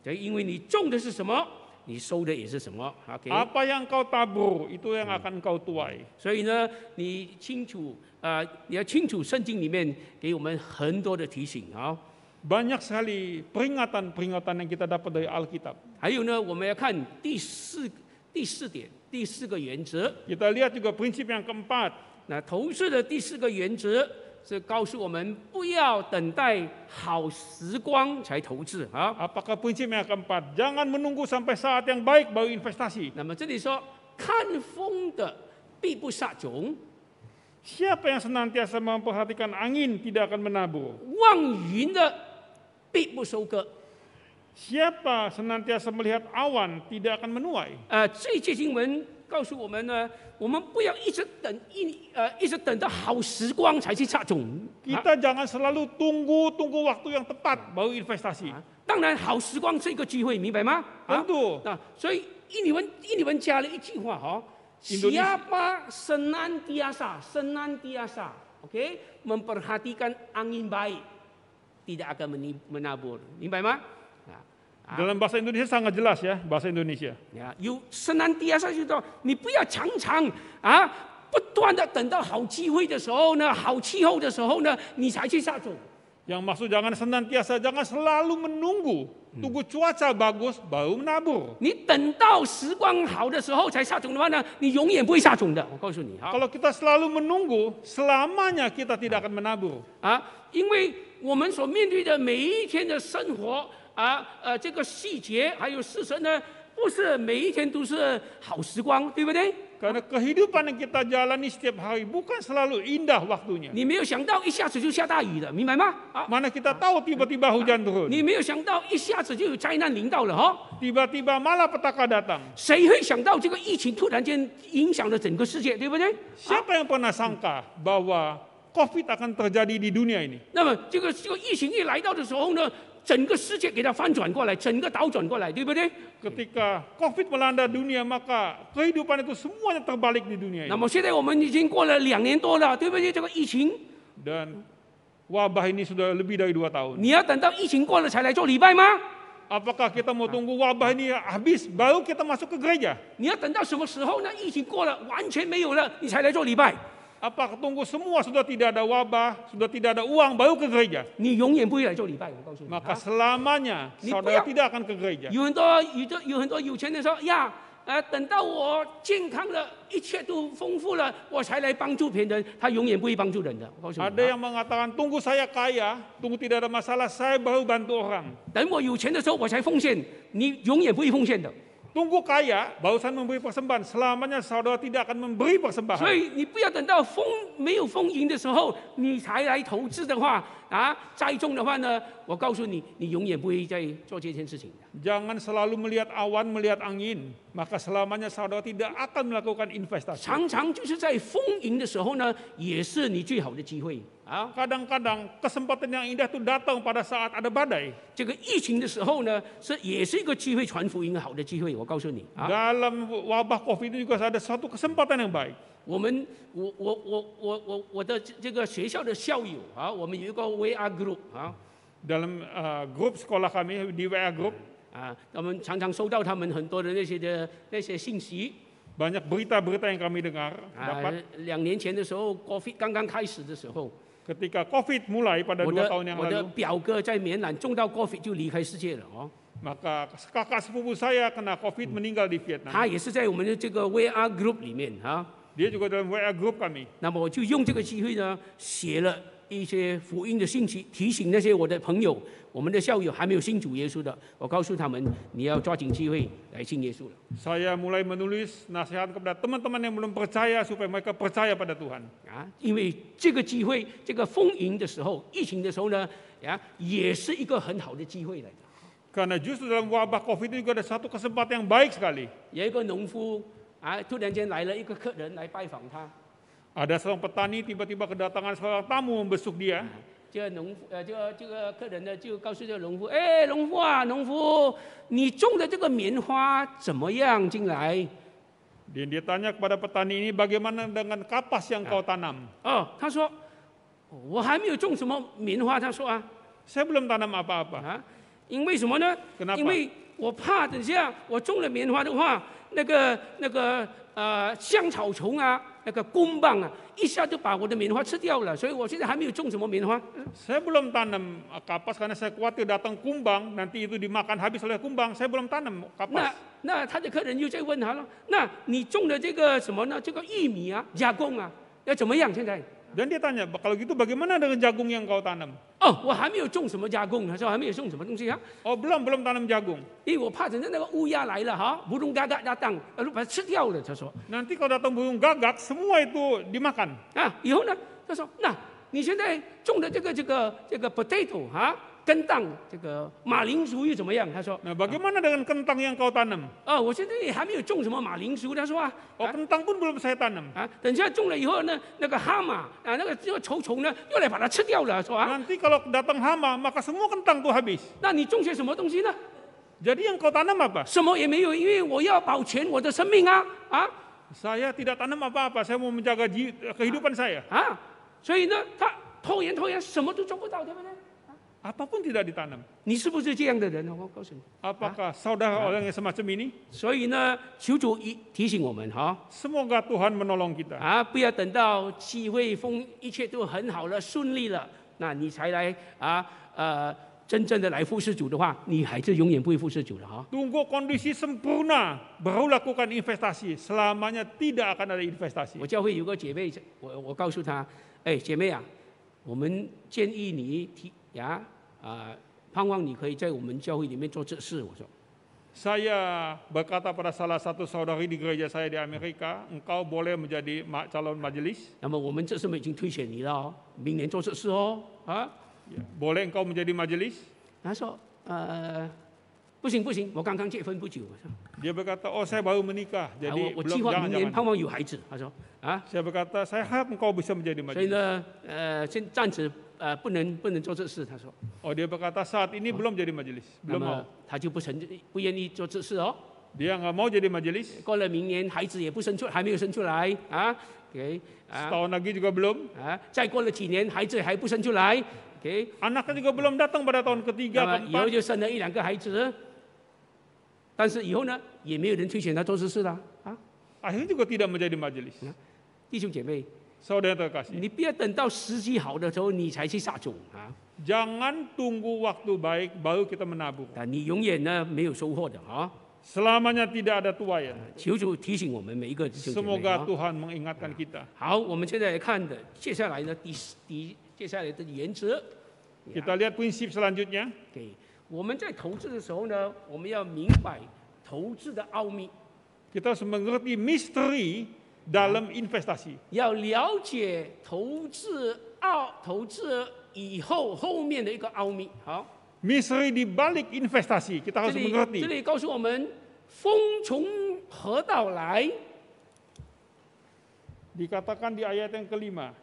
对，因为你种的是什么，你收的也是什么。OK， Apa yang kau tabur, itu yang akan kau tuai. 所以呢，你要清楚圣经里面给我们很多的提醒啊。 Banyak sekali peringatan-peringatan yang kita dapat dari Alkitab. 还有呢，我们要看第四点，第4个原则。 Kita lihat juga prinsip yang keempat. 那投资的第4个原则是告诉我们，不要等待好时光才投资啊。 Apakah prinsip yang keempat? Jangan menunggu sampai saat yang baik baru investasi. 那么这里说，看风的必不撒种， Siapa yang senantiasa memperhatikan angin tidak akan menabur. 望云的必不收割。 Siapa senantiasa melihat awan tidak akan menuai. 这节经文告诉我们呢，我们不要一直等到好时光才去撒种。 Kita jangan selalu tunggu waktu yang tepat baru investasi. 当然，好时光是一个机会，明白吗？ Tentu. 所以印尼文加了一句话哈。 Siapa senantiasa, oke, memperhatikan angin baik, tidak akan menabur, 明白吗？ Dalam bahasa Indonesia sangat jelas ya, bahasa Indonesia. 有 senantiasa 就是说，你不要常常不断的等到好机会的时候呢，好气候的时候呢，你才去撒种。 Yang maksud jangan senantiasa, jangan selalu menunggu. Tunggu cuaca bagus baru menabur. 你等到时光好的时候才撒种的话呢，你永远不会撒种的。我告诉你哈。 Kalau kita selalu menunggu, selamanya kita tidak akan menabur. 因为我们所面对的每一天的生活这个细节还有事实呢，不是每一天都是好时光，对不对？ Karena kehidupan yang kita jalani setiap hari bukan selalu indah waktunya. 你没有想到一下子就下大雨了，明白吗？ Mana kita tahu tiba-tiba hujan turun. 你没有想到一下子就有灾难临到了哈。 Tiba-tiba malapetaka datang. 谁会想到这个疫情突然间影响了整个世界，对不对？ Siapa yang pernah sangka bahwa COVID akan terjadi di dunia ini? 那么这个疫情一来到的时候呢，整个世界给它翻转过来，整个倒转过来，对不对？ Ketika COVID melanda dunia, maka kehidupan itu semuanya terbalik di dunia 那 ini. 么现在我们已经过了2年多了，对不对？这个疫情， Dan wabah ini sudah lebih dari 2 tahun. 你要等到疫情过了才来做礼拜吗？ Apakah kita mau tunggu wabah ini habis baru kita masuk ke gereja? 你要等到什么时候呢？疫情过了，完全没有了，你才来做礼拜？ Apakah tunggu semua sudah tidak ada wabah, sudah tidak ada uang baru ke gereja? 你永远不会来做礼拜，我告诉你。 Maka selamanya saudara tidak akan ke gereja. 有很多有钱人说呀，等到我健康了，一切都丰富了，我才来帮助别人。他永远不会帮助人的，我告诉你。 Ada yang mengatakan tunggu saya kaya, tunggu tidak ada masalah, saya baru bantu orang. 等我有钱的时候我才奉献，你永远不会奉献的。 Tunggu kaya, barusan memberi persembahan. Selamanya saudara tidak akan memberi 所 persembahan. 以你不要等到没有丰盈的时候，你才来投资的话，栽种的话呢，我告诉你，你永远不会再做这件事情的。 Jangan selalu melihat awan, melihat angin. Maka selamanya saudara tidak akan melakukan investasi. 常常就是在丰盈的时候呢，也是你最好的机会啊。 Kadang-kadang kesempatan yang indah itu datang pada saat ada badai. 这个疫情的时候呢，也是一个机会传福音好的机会。我告诉你啊， Dalam wabah COVID itu juga ada suatu kesempatan yang baik. 我的这个学校的校友啊，我们有一个 WA group 啊。 Dalam grup sekolah kami di WA Group, 我们常常收到他们很多的那些信息。 banyak berita-berita yang kami dengar dapat 2年前的时候 ，COVID 刚刚开始的时候， ketika COVID mulai pada 2 tahun yang 我的 lalu, 表哥在缅甸中到 COVID 就离开世界了哦。 maka kakak sepupu saya kena COVID meninggal di Vietnam. 他也是在我们的这个 WA group 里面啊。 Dia juga dalam WA Group kami. 那么我就用这个机会呢，写了一些福音的信息，提醒那些我的朋友、我们的校友还没有信主耶稣的，我告诉他们，你要抓紧机会来信耶稣了。 Saya mulai menulis nasihat kepada teman-teman yang belum percaya supaya mereka percaya pada Tuhan. 因为这个机会，这个丰盈的时候，疫情的时候呢，也是一个很好的机会来的。 Karena justru dalam wabah COVID itu juga ada satu kesempatan yang baik sekali. 有一个农夫突然间来了一个客人来拜访他。 Ada seorang petani tiba-tiba kedatangan seorang tamu membesuk dia. 这个客人呢就告诉这个农夫，哎，农夫，你种的这个棉花怎么样？进来。 Dan dia tanya kepada petani ini, bagaimana dengan kapas yang kau tanam? 他说我还没有种什么棉花。他说 Saya belum tanam apa-apa. 因为什么呢？ Kenapa? 因为我怕等下我种了棉花的话，那个香草虫那个棍棒一下就把我的棉花吃掉了，所以我现在还没有种什么棉花。 Saya belum tanam kapas karena saya khawatir datang kumbang, nanti itu dimakan habis oleh kumbang. Saya belum tanam kapas. 那他的客人又在问他了，那你种的这个什么呢？这个玉米加工要怎么样？现在？ Dan dia tanya, kalau gitu bagaimana dengan jagung yang kau tanam? 我还没有种什么加工，他说还没有种什么东西。 Oh belum tanam jagung. 因为我怕等下那个乌鸦来了burung gagak datang，把它吃掉了。他说 Nanti kalau datang burung gagak, semua itu dimakan. 以后呢，他说那你现在种的这个 potato 跟当这个马铃薯又怎么样？他说 Nah, bagaimana dengan kentang yang kau tanam? 我现在也还没有种什么马铃薯。他说 kentang pun belum saya tanam. 等下种了以后呢，那个蛤蟆那个臭虫呢又来把它吃掉了，说 Nanti kalau datang hama, maka semua kentang tuh habis. 那你种些什么东西呢？ Jadi yang kau tanam apa? 什么也没有，因为我要保全我的生命Saya tidak tanam apa-apa, saya mau menjaga kehidupan saya. 所以呢，他拖延，什么都做不到，对不对？ Apapun tidak ditanam. 你是不是这样的人呢？我告诉你。 Apakah saudara orang yang semacam ini? 所以呢，求主提醒我们Semoga Tuhan menolong kita. 不要等到机会一切都很好了、顺利了，那你才来真正的来服侍主的话，你还是永远不会服侍主的Tunggu kondisi sempurna baru lakukan investasi. Selamanya tidak akan ada investasi. 我教会有个姐妹，我告诉她，姐妹我们建议你盼望你可以在我们教会里面做这事。我说。 Saya berkata pada salah satu saudari di gereja saya di Amerika, engkau boleh menjadi calon majelis. 那么我们这次已经推选你了明年做这事Boleh engkau menjadi majelis? 他说不行，我刚刚结婚不久。 Dia berkata, oh saya baru menikah, jadi 我 belum 计划明年 jangan. 盼望有孩子。他说 Saya berkata, saya harap engkau bisa menjadi 所以 majelis. 呢先暂时不能做这事。他说 Oh dia berkata saat ini belum jadi majelis, 那 belum 么 mau. 他就不愿意做这事Dia nggak mau jadi majelis. 过了明年孩子也不生出，还没有生出来Setahun lagi juga belum. 再过了几年孩子还不生出来Anaknya juga belum datang pada tahun 那 ketiga, 么以后 keempat. 就生了1、2个孩子。但是以后呢，也没有人推选他做这事了Akhirnya juga tidak menjadi majelis. 弟兄姐妹， Saudara terkasih, 你不要等到时机好的时候你才去撒种jangan tunggu waktu baik baru kita menabur. 你永远呢没有收获的Selamanya tidak ada tuayan. 求主提醒我们每一个弟兄姐妹 Semoga Tuhan mengingatkan kita. 好，我们现在来看的，接下来呢接下来的原则。 Kita lihat prinsip selanjutnya. 我们在投资的时候呢，我们要明白投资的奥秘， Kita harus mengerti misteri dalam investasi. 要了解投资以后面的一个奥秘。好， Misteri di balik investasi kita 这 harus 里 mengerti. 告诉我们，风从何到来？ Dikatakan di ayat yang kelima,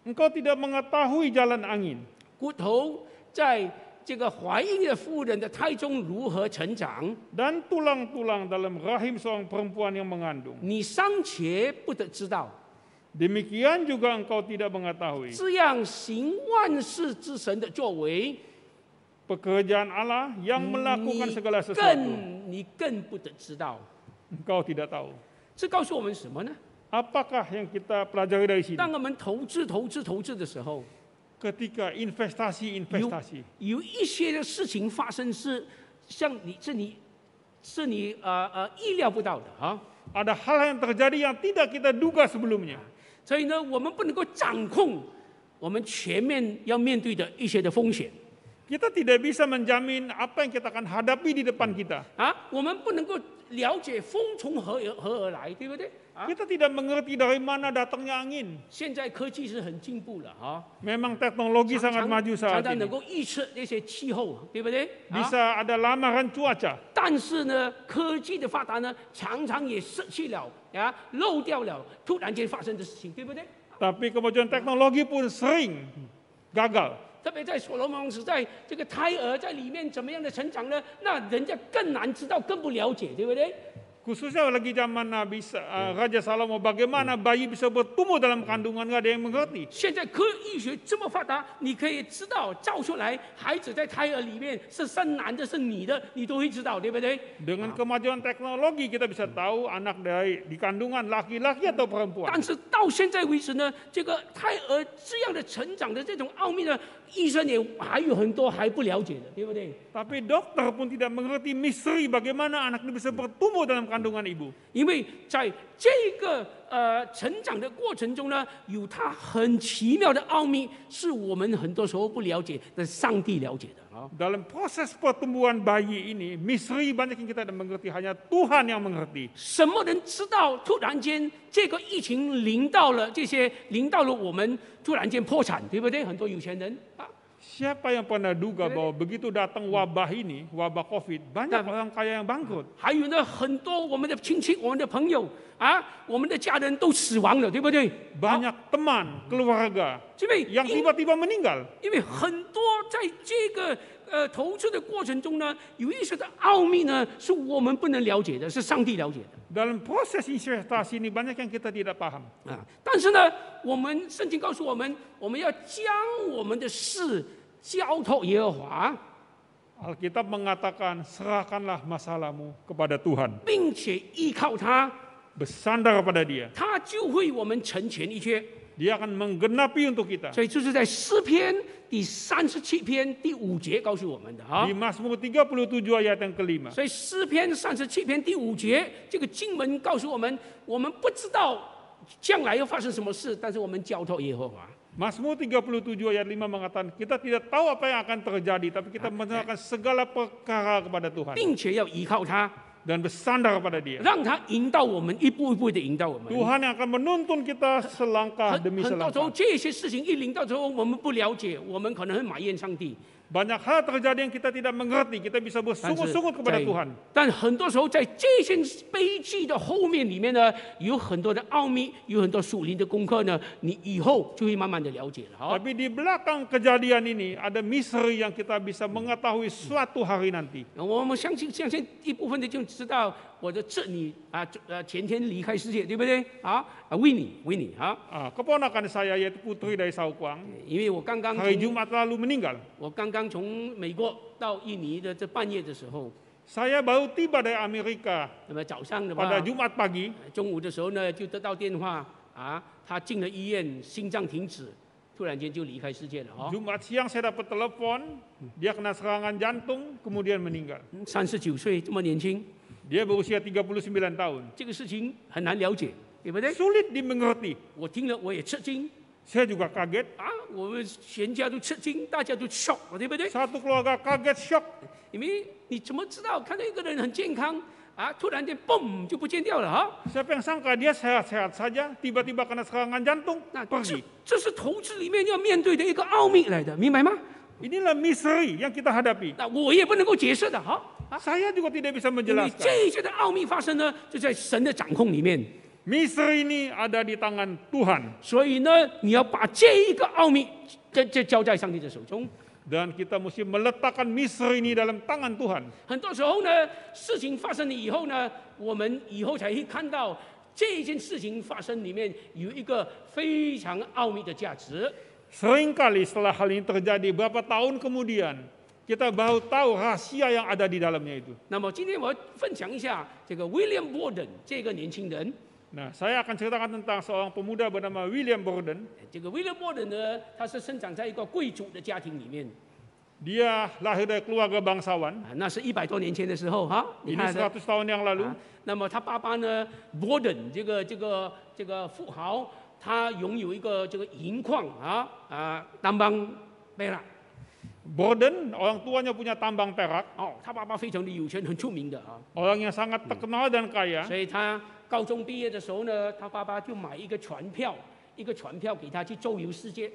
engkau tidak mengetahui jalan angin. 骨头在这个怀孕的妇人的胎中如何成长， dan tulang-tulang dalam rahim seorang perempuan yang mengandung. 你尚且不得知道。 Demikian juga engkau tidak mengetahui 这样行万事之神的作为， pekerjaan Allah yang melakukan segala sesuatu. 你更不得知道。 Engkau tidak tahu. 这告诉我们什么呢？ Apakah yang kita pelajari dari sini? 当我们投资的时候， Ketika investasi 有一些的事情发生是你意料不到的啊。 ada hal yang terjadi yang tidak kita duga sebelumnya. 所以呢，我们不能够掌控我们前面要面对的一些的风险 Kita tidak bisa menjamin apa yang kita akan hadapi di depan kita. 啊，我们不能够了解风从何而来，对不对？啊， Kita tidak mengerti dari mana datangnya angin. 现在科技是很进步了啊， Memang teknologi sangat maju 常 saat 常能 ini. 够预测那些气候，对不对？啊， Bisa ada lamaran cuaca. 但是呢，科技的发达呢，常常也失去了啊，漏掉了突然间发生的事情，对不对？ Tapi kemajuan teknologi pun sering gagal. 特别在所罗门王时代，这个胎儿在里面怎么样的成长呢？那人家更难知道，更不了解，对不对？ Khususnya lagi zaman Nabi Raja Salomo, bagaimana bayi bisa bertumbuh dalam kandungan, nggak ada yang mengerti. 现在医学这么发达，你可以知道照出来，孩子在胎儿里面是生男的，是女的，你都会知道，对不对？ Dengan kemajuan teknologi kita bisa tahu anak di kandungan laki-laki atau perempuan. 但是到现在为止呢，这个胎儿这样的成长的这种奥秘呢，医生也还有很多还不了解的，对不对？ Tapi dokter pun tidak mengerti misteri bagaimana anak ini bisa bertumbuh dalam kandungan ibu. 因为在这个成长的过程中呢，有它很奇妙的奥秘，是我们很多时候不了解，但上帝了解的啊。 Dalam proses pertumbuhan bayi ini, misteri banyak yang kita tidak mengerti, hanya Tuhan yang mengerti. 什么人知道突然间这个疫情临到了我们，突然间破产，对不对？很多有钱人啊。 Siapa yang pernah duga bahwa begitu datang wabah ini, wabah COVID, banyak orang kaya yang bangkrut. 还有呢，很多我们的亲戚、我们的朋友啊，我们的家人都死亡了，对不对？ Banyak teman, keluarga 因为 yang tiba-tiba meninggal. 因为很多在这个投资的过程中呢，有一些的奥秘呢，是我们不能了解的，是上帝了解的 Dalam proses investasi ini banyak yang kita tidak paham. 啊。但是呢，我们圣经告诉我们，我们要将我们的事交托耶和华， Alkitab mengatakan, serahkanlah masalahmu kepada Tuhan. 并且依靠他， Bersandar pada Dia. 他就会我们成全一切。 Dia akan menggenapi untuk kita. 所以这是在诗篇第37篇第5节告诉我们的啊 Di。Mazmur 37 ayat yang kelima. 所以诗篇37篇第5节，这个经文告诉我们，我们不知道将来要发生什么事，但是我们交托耶和华。 Mazmur 37 ayat 5 mengatakan, kita tidak tahu apa yang akan terjadi, tapi kita menyerahkan segala perkara kepada Tuhan. 并且要依靠他， Dan bersandar pada Dia. 让他引导我们，一步一步的引导我们。 Tuhan yang akan menuntun kita selangkah 很 demi 多时候 selangkah. 这些事情一临到之后，我们不了解，我们可能会埋怨上帝。 Banyak hal terjadi yang kita tidak mengerti, kita bisa 但是 bersungut-sungut kepada 在 Tuhan. 但很多时候在这些悲剧的后面里面呢，有很多的奥秘，有很多属灵的功课呢，你以后就会慢慢的了解了。好， Tapi di belakang kejadian ini ada misteri yang kita bisa mengetahui suatu hari nanti. 我们相信一部分的就知道我的侄女啊，前天离开世界，对不对？啊，Winnie 啊， Keponakan saya yaitu putri dari Saukwang, 因为我刚刚 hari Jumat lalu meninggal. 从美国到印尼的这半夜的时候， Saya baru tiba dari Amerika 那么早上的话， pada Jumat pagi. 中午的时候呢，就得到电话啊，他进了医院，心脏停止，突然间就离开世界了哦。 Jumat siang saya dapat telepon, dia kena serangan jantung, kemudian meninggal. 39岁这么年轻， Dia berusia 39 tahun. 这个事情很难了解，对不对？ Sulit dimengerti. 我听了我也吃惊 Saya juga kaget. 啊，我们全家都吃惊，大家都 shock，对不对？ Satu keluarga kaget, shock. 因为你怎么知道看到一个人很健康啊，突然间嘣就不见掉了哈？ Siapa yang sangka dia sehat-sehat saja, tiba-tiba kena serangan jantung, 那 pergi. 这是投资里面要面对的一个奥秘来的，明白吗？ Inilah misteri yang kita hadapi. 那我也不能够解释的哈。 Saya juga tidak bisa 因为 menjelaskan. 这一切的奥秘发生呢，就在神的掌控里面。 Misteri ini ada di tangan Tuhan. 所以呢，你要把这一个奥秘，这交在上帝的手中。Dan kita mesti meletakkan Misri ini dalam tangan Tuhan. 很多时候呢，事情发生了以后呢，我们以后才会看到这件事情发生里面有一个非常奥秘的价值。 Seringkali setelah hal ini terjadi, beberapa tahun kemudian, kita baru tahu rahasia yang ada di dalamnya itu. 那么今天我分享一下这个 William Borden 这个年轻人。 Nah, saya akan ceritakan tentang seorang pemuda bernama William Borden. 这个 William Borden 呢，他是生长在一个贵族的家庭里面 Dia lahir dari keluarga bangsawan. 啊，那是100多年前的时候哈。你 Ini 看的 100 tahun yang lalu. 啊，那么他爸爸呢 ，Borden 这个富豪，他拥有一个这个银矿tambang perak。 Borden, orang tuanya punya tambang perak. 哦，他爸爸非常的有钱，很出名的啊。 Orang yang sangat terkenal dan kaya. 所以他高中毕业的时候呢，他爸爸就买一个船票给他去周游世界。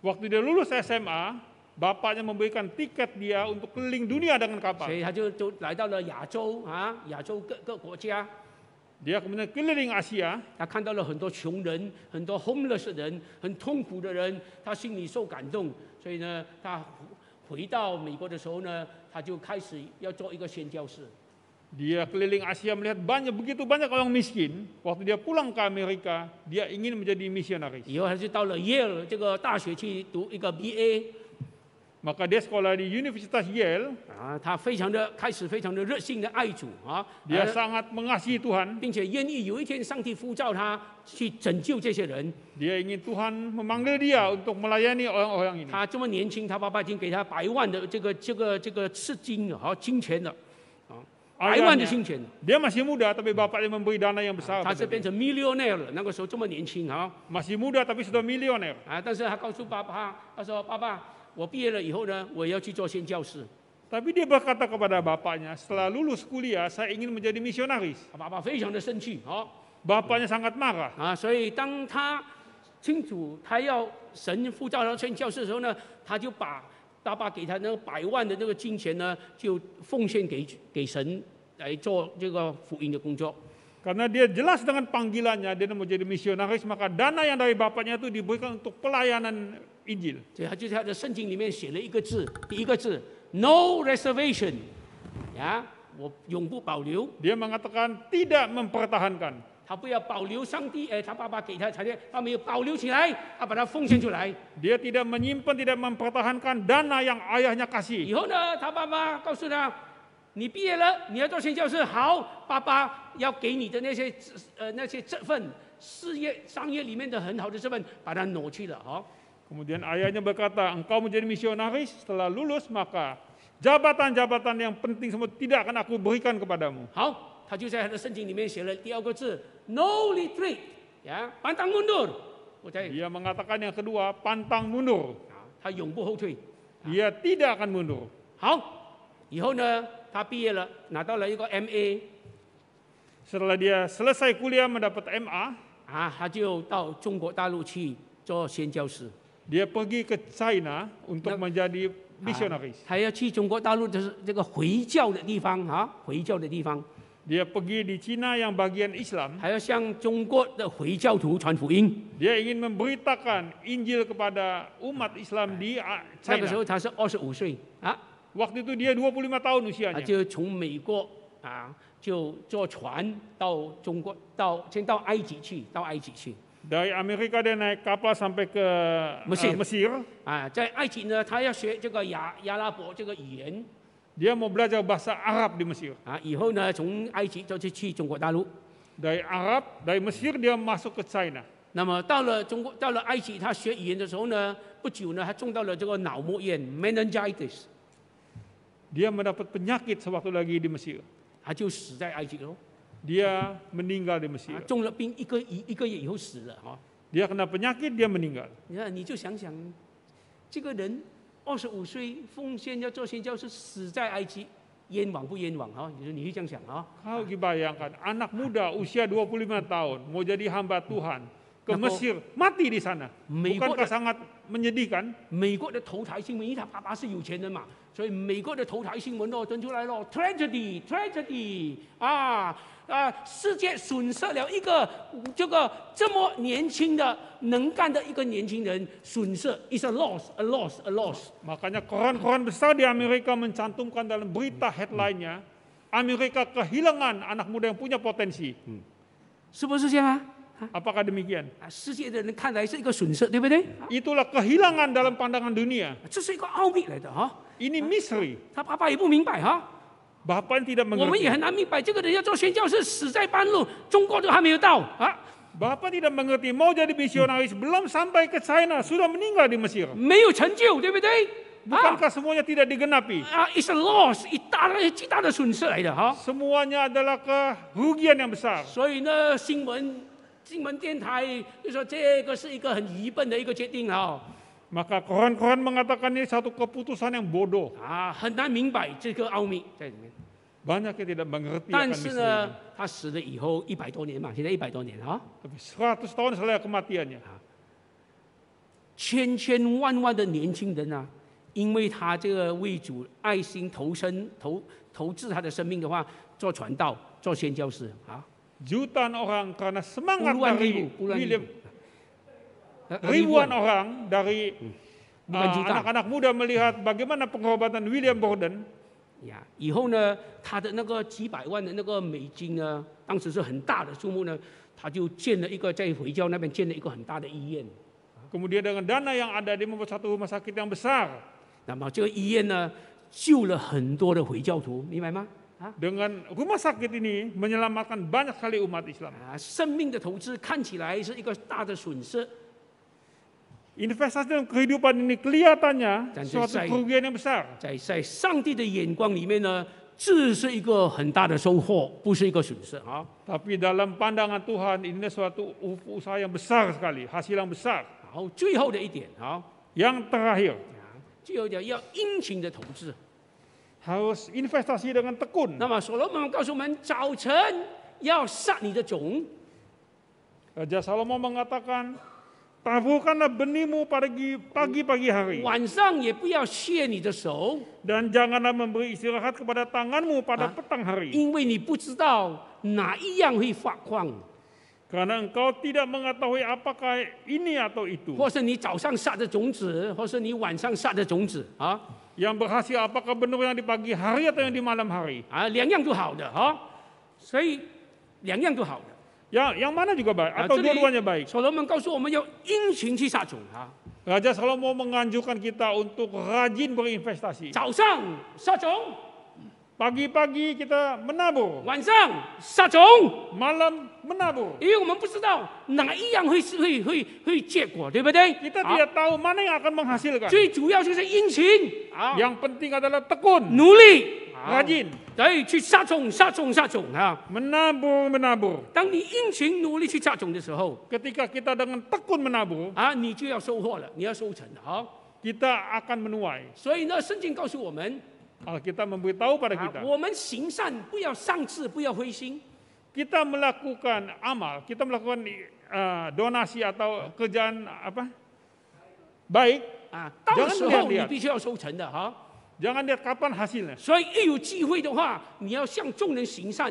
Waktu dia lulus SMA, bapaknya memberikan tiket dia untuk keliling dunia dengan 所 kapal. 以他就来到了亚洲亚洲各个国家。 Dia kemudian keliling Asia. 他看到了很多穷人，很多 homeless 的人，很痛苦的人，他心里受感动，所以呢，他回到美国的时候呢，他就开始要做一个宣教士。 Dia keliling Asia melihat begitu banyak orang miskin. Waktu dia pulang ke Amerika, dia ingin menjadi misionaris. 以后他就到了耶尔这个大学去读一个 BA Maka dia sekolah di Universitas Yale. 他开始非常的热心的爱主Dia sangat mengasihi Tuhan. 并且愿意有一天上帝呼召他去拯救这些人。 Dia ingin Tuhan memanggil dia untuk melayani orang-orang ini. 他这么年轻，他爸爸已经给他100万的这个资金金钱了100万的金钱。 Dia masih muda, tapi bapaknya memberi dana yang besar. 他是变成 millionaire 了，那个时候这么年轻Masih muda tapi sudah milioner. 但是他告诉爸爸，他说：“爸爸，我毕业了以后呢，我要去做宣教士。” Tapi dia berkata kepada bapaknya, setelah lulus kuliah, saya ingin menjadi misionaris. 爸爸非常的生气Bapaknya sangat marah. 所以当他清楚他要神呼召他宣教士的时候呢，他就把爸爸给他那个100万的那个金钱呢，就奉献给神来做这个福音的工作。 Karena dia jelas dengan panggilannya, dia mau jadi misionaris, maka dana yang dari bapaknya itu diberikan untuk pelayanan Injil. 所以他就在他的圣经里面写了一个字，第一个字 No reservation， 我永不保留。 Dia mengatakan tidak mempertahankan. 他不要保留上帝他爸爸给他财产，他没有保留起来，他把它奉献出来。 Dia tidak menyimpan, tidak mempertahankan dana yang ayahnya kasih. 以后呢，他爸爸告诉他，你毕业了，你要做宣教士，好，爸爸要给你的那些这份商业里面的很好的这份，把它挪去了Kemudian ayahnya berkata, engkau menjadi misionaris, setelah lulus maka jabatan-jabatan yang penting semua tidak akan aku berikan kepadamu. 好，他就在他的圣经里面写了第2个字 No retreat， pantang mundur。Dia mengatakan yang kedua, pantang mundur. 他永不后退。 Dia tidak akan mundur. 好，以后呢，他毕业了，拿到了一个 MA， Setelah dia selesai kuliah mendapat MA, 他就到中国大陆去做宣教士。 dia pergi ke China untuk menjadi misionaris. 他要去中国大陆的这个回教的地方回教的地方。 Dia pergi di Cina yang bagian Islam. 还要向中国的回教徒传福音。 Dia ingin memberitakan Injil kepada umat Islam di 那个时 China. 候他是25岁Waktu itu dia 25 tahun 他 usianya. 就从美国就坐船到中国，先到埃及去，Dari Amerika dia naik kapal sampai ke Mesir. Mesir. 在埃及呢，他要学这个亚拉伯这个语言 Dia mau belajar bahasa Arab di Mesir. 以后呢，从埃及就是去中国大陆。 Dari Mesir dia masuk ke China. 那么到了埃及，他学语言的时候呢，不久呢，他中到了这个脑膜炎 meningitis， Dia mendapat penyakit sewaktu lagi di Mesir. 他就死在埃及喽。 Dia meninggal di Mesir. 中了病一个月以后死了Dia kena penyakit, dia meninggal. 你就想想，这个人25岁奉献要做宣教士，死在埃及，冤枉不冤枉你会这样想Kau bayangkan anak muda usia 25 tahun mau jadi hamba Tuhan ke Mesir, mati di sana. Bukankah sangat menyedihkan. 美国的头台新闻，因为他爸爸是有钱人嘛，所以美国的头台新闻登出来了 ，tragedy 世界损失了一个这么年轻的能干的一个年轻人，损失 is a loss。 Makanya koran-koran besar di Amerika mencantumkan dalam berita headline-nya, Amerika kehilangan anak muda yang punya potensi. 是不是这样啊？ Apakah demikian? 世界的人看来是一个损失，对不对？ Itulah kehilangan dalam pandangan dunia. 这是一个奥秘来的哈。 Ini misteri. 他爸爸也不明白哈。 Bapak tidak 我们也 mengerti. 很难明白，这个人要做宣教士死在半路，中国都还没有到啊， Bapak tidak mengerti, mau jadi misionaris belum sampai ke China, sudah meninggal di Mesir. 没有成就，对不对？ Bukankah semuanya tidak digenapi? It's a loss， 极大的损失来的哈。 Semuanya adalah kerugian yang besar. 所以呢，新闻电台就说这个是一个很愚笨的一个决定哈。 Maka koran-koran mengatakan ini satu keputusan yang bodoh. 很难明白这个奥秘在里面。 Banyak yang tidak mengerti 但 akan 是 misteri 呢 ini.，他死了以后100多年嘛，现在100多年哈， Tapi 100 tahun setelah kematiannya. 千千万万的年轻人啊，因为他这个为主爱心投资他的生命的话，做传道、做宣教士啊， Jutaan orang karena semangat puluhan dari ribu, puluhan William, ribu. ribuan orang dari Bukan juta. anak-anak muda melihat bagaimana pengobatan William Borden. 呀，以后呢，他的那个几百万的那个美金呢，当时是很大的数目呢，他就建了一个在回教那边建了一个很大的医院。 Kemudian dengan dana yang ada dia membuat satu rumah sakit yang besar. 那么这个医院呢，救了很多的回教徒，明白吗？ Dengan rumah sakit ini menyelamatkan banyak sekali umat Islam. 生命的投资看起来是一个大的损失， Investasi dalam kehidupan ini kelihatannya Dan suatu selesai. kerugian yang besar. 在上帝的眼光里面呢，这是一个很大的收获，不是一个损失啊。 Tapi dalam pandangan Tuhan ini suatu usaha yang besar sekali, hasil yang besar. 然后最后的一点啊， Yang terakhir, 最后一点要殷勤的投资。 harus investasi dengan tekun. 那么所罗门告诉我们，早晨要撒你的种， Raja Salomo mengatakan, taburkanlah benihmu pagi-pagi hari. 晚上也不要歇你的手， Dan janganlah memberi istirahat kepada tanganmu pada petang hari. 因为你不知道哪一样会发光， Karena engkau tidak mengetahui apakah ini atau itu. 或是你早上撒的种子，或是你晚上撒的种子啊。 Yang berhasil apakah benar yang di pagi hari atau yang di malam hari. 两样都好的哈，所以两样都好的。 Yang mana juga baik atau 这里 dua-duanya baik. 所罗门告诉我们要殷勤去撒种啊， Raja Salomo menganjurkan kita untuk rajin berinvestasi. 早上撒种， Pagi-pagi kita menabur, 晚上撒种， malam menabur. 因为我们不知道哪一样会结果，对不对？ Kita tidak tahu mana yang akan menghasilkan. 最主要就是殷勤啊， Yang penting adalah tekun, 努力， rajin, 对，去撒种啊。 menabur. 当你殷勤努力去撒种的时候 Ketika kita dengan tekun menabur, 啊，你就要收获了，你要收成了啊。 kita akan menuai. 所以呢，圣经告诉我们。 Alkitab memberitahu pada kita, 我们行善不要丧志，不要灰心。 kita melakukan amal, kita melakukan donasi atau kerjaan baik, 到的时 Jangan 候你 lihat-lihat 必须要收成的哈。 jangan lihat kapan hasilnya. 所以一有机会的话，你要向众人行善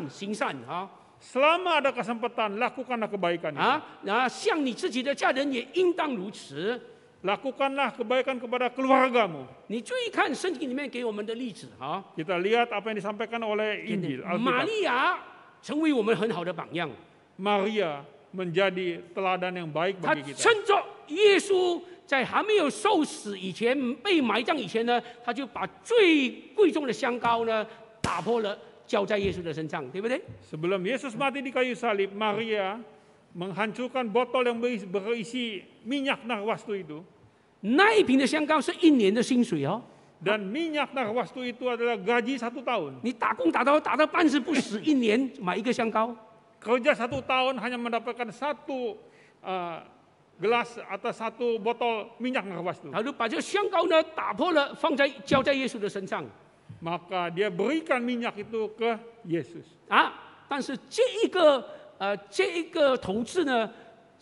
啊 Selama ada kesempatan, lakukanlah kebaikan itu. 向你自己的家人也应当如此。 Lakukanlah kebaikan kepada keluargamu. 你注意看圣经里面给我们的例子啊， Kita lihat apa yang disampaikan oleh Injil, 玛 Alkitab. 利亚成为我们很好的榜样。 Maria menjadi teladan yang baik 她 bagi kita. 趁着耶稣在还没有受死以前、被埋葬以前呢，她就把最贵重的香膏呢打破了，浇在耶稣的身上，对不对？ Sebelum Yesus mati di kayu salib, Maria menghancurkan botol yang berisi minyak narwastu itu. 那一瓶的香膏是1年的薪水哦。 Dan minyak narwastu itu adalah gaji 1 tahun. 你打工打到半死不死，1年买一个香膏， Kerja 1 tahun hanya mendapatkan 1 gelas atau 1 botol minyak narwastu. 然后把这个香膏呢打破了，浇在耶稣的身上 Maka dia berikan minyak itu ke Yesus. 啊。但是这一个投资呢，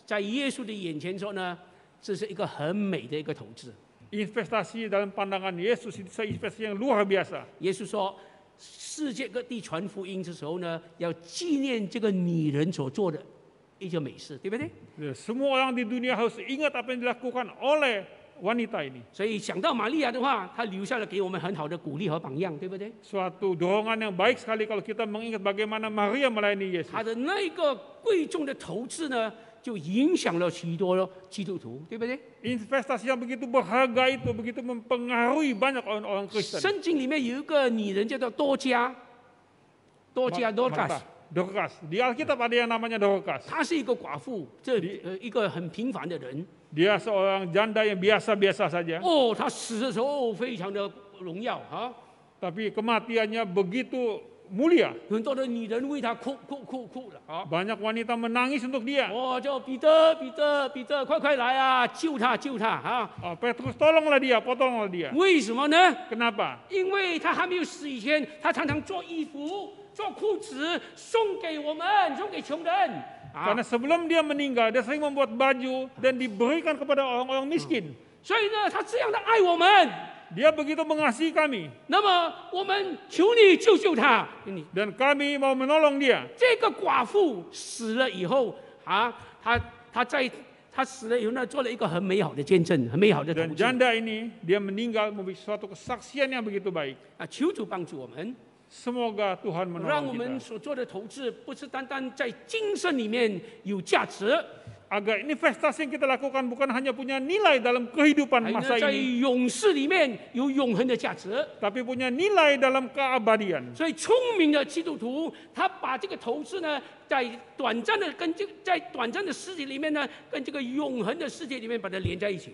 在耶稣的眼前说呢，这是一个很美的一个投资。 Investasi dalam pandangan Yesus itu investasi yang luar biasa. 耶稣说，世界各地传福音的时候呢，要纪念这个女人所做的一件美事，对不对？ Semua orang di dunia harus ingat apa yang dilakukan oleh wanita ini. 所以想到玛利亚的话，她留下了给我们很好的鼓励和榜样，对不对？ Suatu dorongan yang baik sekali kalau kita mengingat bagaimana Maria melayani Yesus. 她的那个贵重的投资呢，就影响了许多基督徒，对不对？ Investasi yang begitu berharga itu begitu mempengaruhi banyak orang Kristen. 圣经里面有一个女人叫做多加 Dorcas， Dorcas. Di Alkitab ada yang namanya Dorcas. 她是一个寡妇，一个很平凡的人。 Dia seorang janda yang biasa-biasa saja. 哦，她死的时候非常的荣耀啊， Tapi kematiannya begitu mulia. 很多的女人为她哭了啊。 Banyak wanita menangis untuk dia. 哦，叫彼得，快来啊，救他啊！ Petrus tolonglah dia, potonglah dia. 为什么呢？ Kenapa? 因为他还没有死以前，他常常做衣服、做裤子送给我们，送给穷人啊 Karena。sebelum dia meninggal, dia sering membuat baju dan diberikan kepada orang-orang miskin. 所以呢，他这样的爱我们， Dia begitu mengasihi kami. 那么我们求你救他。 Dan kami mau menolong dia. 这个寡妇死了以后啊，她死了以后呢，做了一个很美好的见证，很美好的投 Dan 资 janda ini, dia meninggal memiliki suatu kesaksian yang begitu baik. 啊。求主帮助我们。 Semoga Tuhan 让 menolong 我们 kita. 所做的投资不是单单在今生里面有价值， Agar investasi yang kita lakukan bukan hanya punya nilai dalam kehidupan 还有 masa 呢，在 ini, 永世里面有永恒的价值。 tapi punya nilai dalam keabadian. 所以聪明的基督徒，他把这个投资呢，在短暂的世界里面呢，跟这个永恒的世界里面把它连在一起。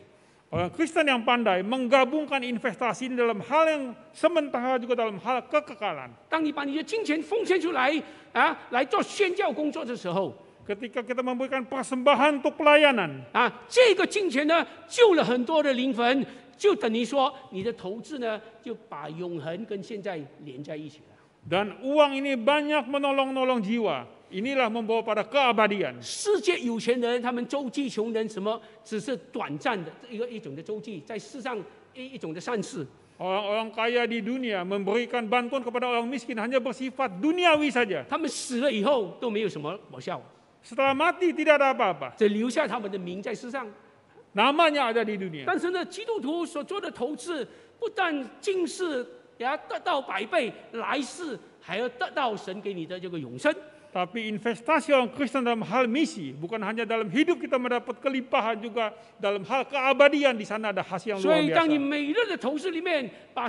Orang Kristen yang pandai menggabungkan investasi ini dalam hal yang sementara juga dalam hal kekekalan. 当你把你的金钱奉献出来啊，来做宣教工作的时候 Ketika kita memberikan persembahan untuk pelayanan, 啊，这个金钱呢，救了很多的灵魂，就等于说你的投资呢，就把永恒跟现在连在一起了。 dan uang ini banyak menolong-nolong jiwa. Inilah membawa pada keabadian. 世界有钱人，他们周济穷人，什么只是短暂的一种的周济，在世上一种的善事。 Orang-orang kaya di dunia memberikan bantuan kepada orang miskin hanya bersifat duniawi saja. 他们死了以后都没有什么果效， Setelah mati tidak ada apa-apa. 只留下他们的名在世上。 Namanya ada di dunia. 但是呢，基督徒所做的投资，不但今世也要得到100倍，来世还要得到神给你的这个永生。 Tapi investasi orang Kristen dalam hal misi, bukan hanya dalam hidup kita mendapat kelimpahan, juga dalam hal keabadian di sana ada hasil yang 所 luar 以，当你 biasa. 每日的投资里面把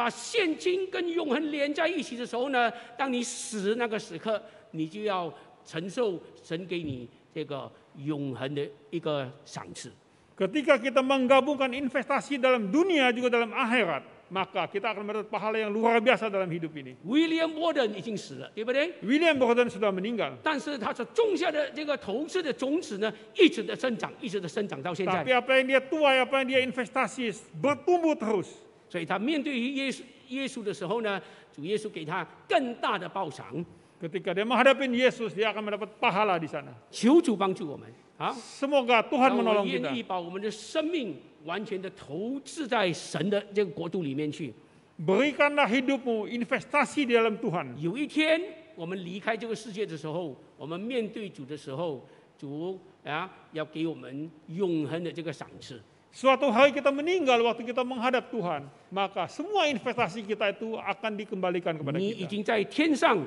现金跟永恒连在一起的时候呢，当你死那个时刻，你就要承受神给你这个永恒的一个赏赐。 Ketika kita menggabungkan investasi dalam dunia juga dalam akhirat, maka kita akan mendapat pahala yang luar biasa dalam hidup ini. William Warden 已经死了，对不对？ William Burton sudah meninggal. 但是他所种下的这个投资的种子呢，一直的生长，一直的生长到现在。 Tapi apa yang dia tuai, apa yang dia investasi bertumbuh terus. 所以他面对于耶稣的时候呢，主耶稣给他更大的报偿。 Ketika dia menghadapi Yesus, dia akan mendapat pahala di sana. 求主帮助我们啊！ Semoga Tuhan 让我 menolong 们 kita. 愿意把我们的生命完全的投资在神的这个国度里面去。 Berikanlah hidupmu investasi di dalam Tuhan. 有一天我们离开这个世界的时候，我们面对主的时候，主啊要给我们永恒的这个赏赐。 Suatu hari kita meninggal, waktu kita menghadap Tuhan, maka semua investasi kita itu akan dikembalikan kepada 你已 kita. 经在天上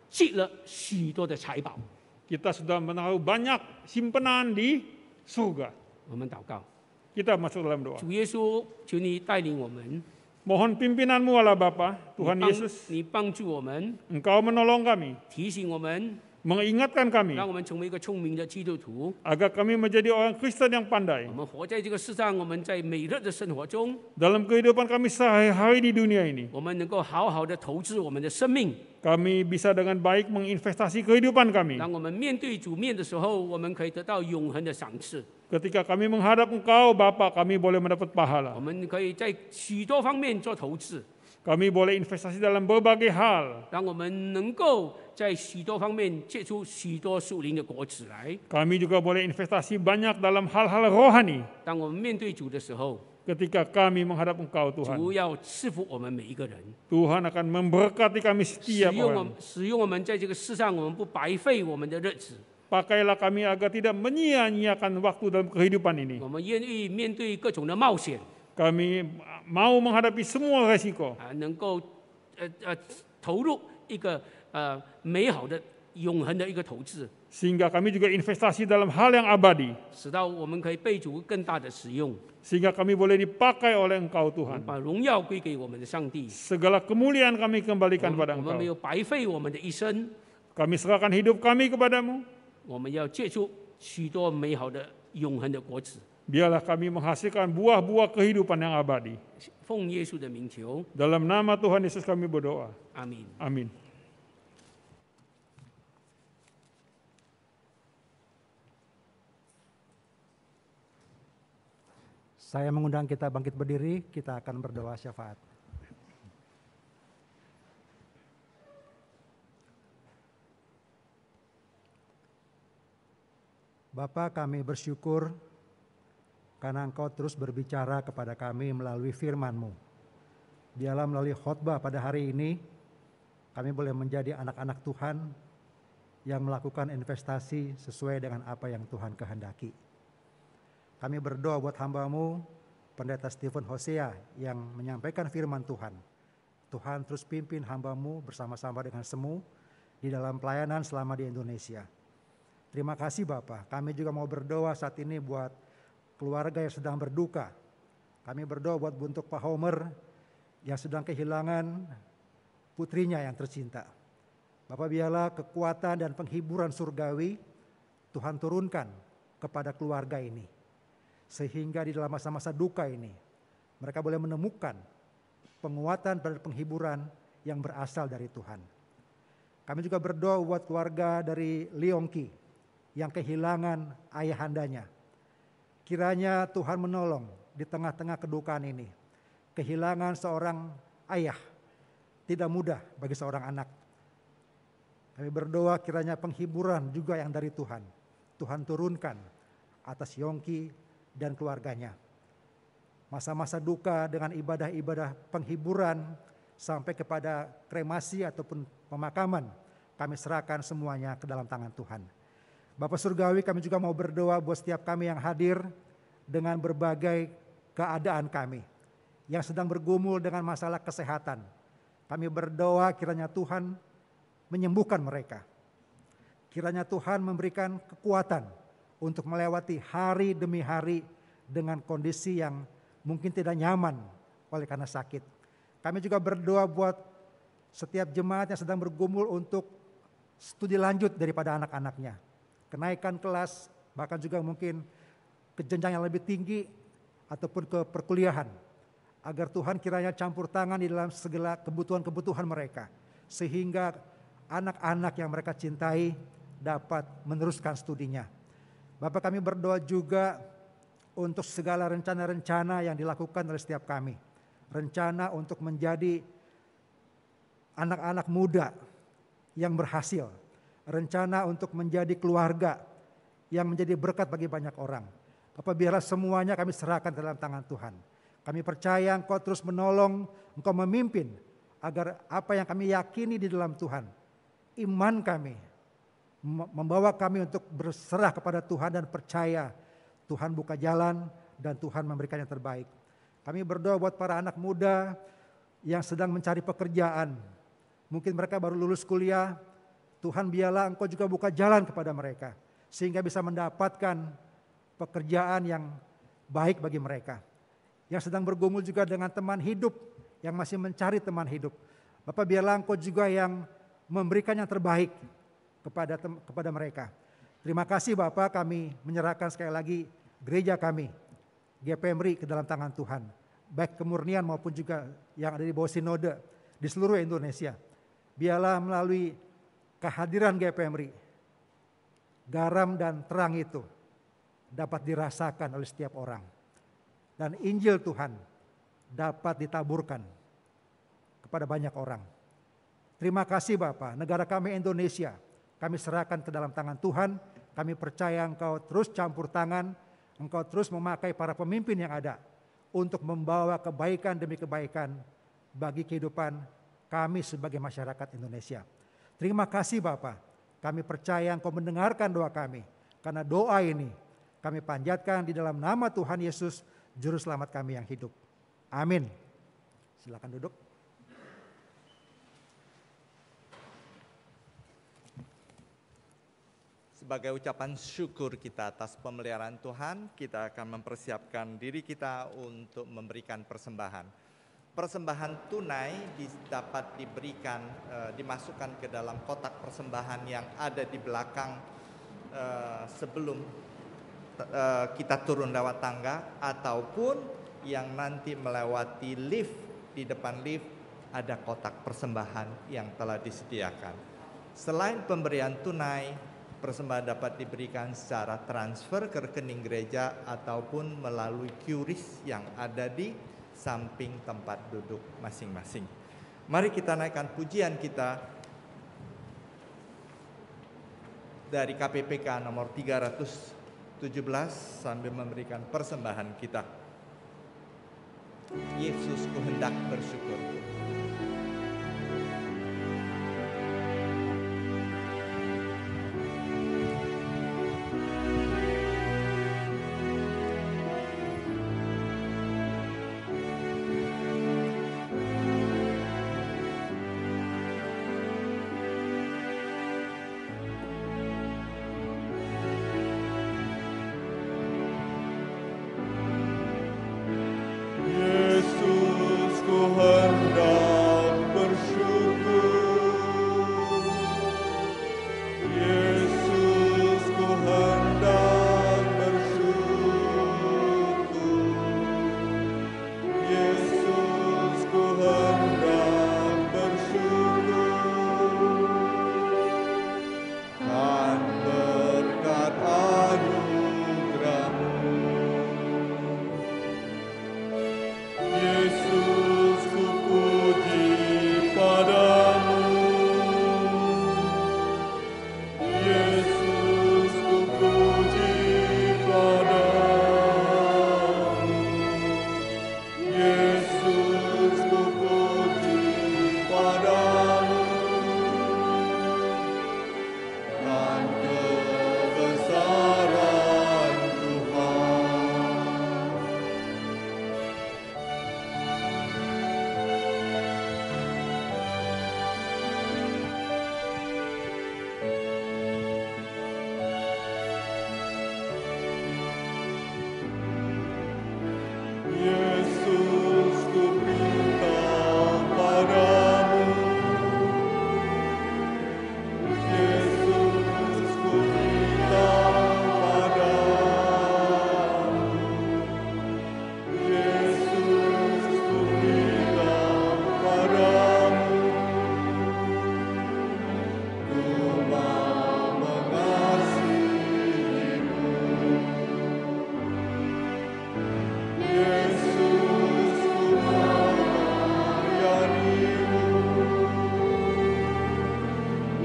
积了许多的财宝。 Kita sudah menaruh banyak simpanan di surga. 我们祷告， Kita masuk dalam doa. 主耶稣，求你带领我们， Mohon pimpinanmu Allah Bapa, Tuhan 你帮 Yesus, 你帮助我们， Engkau menolong kami, 提醒我们， mengingatkan kami, 让我们成为一个聪明的基督徒。 agar kami menjadi orang Kristen yang pandai. 我们活在这个世上，我们在每日的生活中， Dalam kehidupan kami sehari-hari di dunia ini, 我们能够好好的投资我们的生命。 kami bisa dengan baik menginvestasi kehidupan kami. 当我们面对主面的时候，我们可以得到永恒的赏赐。 Ketika kami menghadap Engkau, Bapa, kami boleh mendapat 我 pahala. 们可以在许多方面做投资， Kami boleh investasi dalam berbagai hal. 让我们能够在许多方面结出许多属灵的果子来。 Kami juga boleh investasi banyak dalam hal-hal rohani 当我们面对主的时候， ketika kami menghadap Engkau Tuhan. 主要赐福我们每一个人， Tuhan akan memberkati kami 使 setiap 用我 orang. 们，使用我们在这个世上，我们不白费我们的日子。 Pakailah kami agar tidak menyia-nyiakan waktu dalam kehidupan ini. 我们愿意面对各种的冒险， Kami mau menghadapi semua resiko. 能够投入一个美好的永恒的一个投资， Sehingga kami juga investasi dalam hal yang abadi. 使到我们可以被主更大的使用， Sehingga kami boleh dipakai oleh Engkau Tuhan. 把荣耀归给我们的上帝。 Segala kemuliaan kami kembalikan 我 pada 们没 Engkau. 有白费我们的一生， Kami serahkan hidup kami kepadamu. 我们要结出许多美好的永恒的果子。 Biarlah kami menghasilkan buah-buah kehidupan yang abadi. 奉耶稣的名求， Dalam nama Tuhan Yesus kami berdoa. 阿明。 Amin. Saya mengundang kita bangkit berdiri, kita akan berdoa syafaat. Bapa, kami bersyukur karena Engkau terus berbicara kepada kami melalui firman-Mu. Biarlah melalui khotbah pada hari ini, kami boleh menjadi anak-anak Tuhan yang melakukan investasi sesuai dengan apa yang Tuhan kehendaki. Kami berdoa buat hamba-Mu, Pendeta Stephen Hosea yang menyampaikan firman Tuhan. Tuhan terus pimpin hamba-Mu bersama-sama dengan semu di dalam pelayanan selama di Indonesia. Terima kasih Bapak. Kami juga mau berdoa saat ini buat keluarga yang sedang berduka. Kami berdoa buat untuk Pak Homer yang sedang kehilangan putrinya yang tercinta. Bapak, biarlah kekuatan dan penghiburan surgawi Tuhan turunkan kepada keluarga ini. Sehingga di dalam masa-masa duka ini mereka boleh menemukan penguatan dan penghiburan yang berasal dari Tuhan. Kami juga berdoa buat keluarga dari Leongki yang kehilangan ayahandanya. Kiranya Tuhan menolong di tengah-tengah kedukaan ini. Kehilangan seorang ayah tidak mudah bagi seorang anak. Kami berdoa kiranya penghiburan juga yang dari Tuhan. Tuhan turunkan atas Yongki dan keluarganya. Masa-masa duka dengan ibadah-ibadah penghiburan sampai kepada kremasi ataupun pemakaman, kami serahkan semuanya ke dalam tangan Tuhan. Bapak Surgawi, kami juga mau berdoa buat setiap kami yang hadir dengan berbagai keadaan kami yang sedang bergumul dengan masalah kesehatan. Kami berdoa kiranya Tuhan menyembuhkan mereka. Kiranya Tuhan memberikan kekuatan untuk melewati hari demi hari dengan kondisi yang mungkin tidak nyaman oleh karena sakit. Kami juga berdoa buat setiap jemaat yang sedang bergumul untuk studi lanjut daripada anak-anaknya. Kenaikan kelas, bahkan juga mungkin ke jenjang yang lebih tinggi ataupun ke perkuliahan. Agar Tuhan kiranya campur tangan di dalam segala kebutuhan-kebutuhan mereka. Sehingga anak-anak yang mereka cintai dapat meneruskan studinya. Bapak, kami berdoa juga untuk segala rencana-rencana yang dilakukan oleh setiap kami. Rencana untuk menjadi anak-anak muda yang berhasil. Rencana untuk menjadi keluarga yang menjadi berkat bagi banyak orang. Bapak, biarlah semuanya kami serahkan dalam tangan Tuhan. Kami percaya Engkau terus menolong, Engkau memimpin agar apa yang kami yakini di dalam Tuhan, iman kami membawa kami untuk berserah kepada Tuhan dan percaya Tuhan buka jalan dan Tuhan memberikan yang terbaik. Kami berdoa buat para anak muda yang sedang mencari pekerjaan. Mungkin mereka baru lulus kuliah. Tuhan, biarlah Engkau juga buka jalan kepada mereka sehingga bisa mendapatkan pekerjaan yang baik bagi mereka. Yang sedang bergumul juga dengan teman hidup, yang masih mencari teman hidup. Bapak, biarlah Engkau juga yang memberikan yang terbaik kepada mereka. Terima kasih Bapak, kami menyerahkan sekali lagi gereja kami, GPMRI, ke dalam tangan Tuhan. Baik kemurnian maupun juga yang ada di bawah sinode di seluruh Indonesia. Biarlah melalui kehadiran GPMRI, garam dan terang itu dapat dirasakan oleh setiap orang. Dan Injil Tuhan dapat ditaburkan kepada banyak orang. Terima kasih Bapa, negara kami Indonesia, kami serahkan ke dalam tangan Tuhan. Kami percaya Engkau terus campur tangan, Engkau terus memakai para pemimpin yang ada untuk membawa kebaikan demi kebaikan bagi kehidupan kami sebagai masyarakat Indonesia. Terima kasih Bapa, kami percaya Engkau mendengarkan doa kami, karena doa ini kami panjatkan di dalam nama Tuhan Yesus, Juru Selamat kami yang hidup. Amin. Silakan duduk. Sebagai ucapan syukur kita atas pemeliharaan Tuhan, kita akan mempersiapkan diri kita untuk memberikan persembahan. Persembahan tunai dapat diberikan, dimasukkan ke dalam kotak persembahan yang ada di belakang sebelum kita turun lewat tangga, ataupun yang nanti melewati lift, di depan lift ada kotak persembahan yang telah disediakan. Selain pemberian tunai, persembahan dapat diberikan secara transfer ke rekening gereja ataupun melalui QRIS yang ada di samping tempat duduk masing-masing. Mari kita naikkan pujian kita dari KPPK nomor 317 sambil memberikan persembahan kita. Yesus, ku hendak bersyukur. Yesus, ku hendak bersyukur. Yesus, ku hendak bersyukur. Yesus, ku hendak bersyukur. Kan berkat anugerah-Mu. Yesus, ku puji padamu. Yesus, ku puji padamu. Yesus, ku puji padamu. Dan kebesaran Tuhan. Yesus, ku minta padamu. Yesus, ku minta padamu. Yesus, ku minta padamu. Ku mau mengasihimu. Yesus, ku mau melayanimu.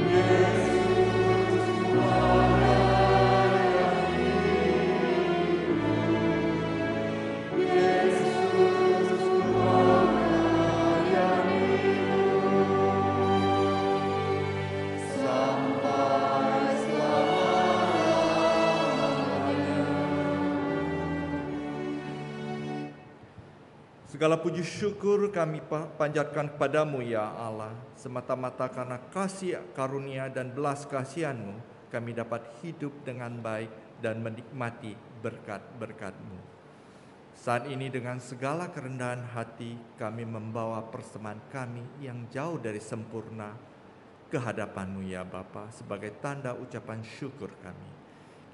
Yesus, ku mau melayanimu. Yesus, ku mau melayanimu. Sampai selama-lamanya. Segala puji syukur kami panjatkan kepadamu ya Allah. Semata-mata karena kasih karunia dan belas kasihan-Mu, kami dapat hidup dengan baik dan menikmati berkat-berkat-Mu. Saat ini dengan segala kerendahan hati kami membawa persembahan kami yang jauh dari sempurna ke hadapan-Mu ya Bapa, sebagai tanda ucapan syukur kami.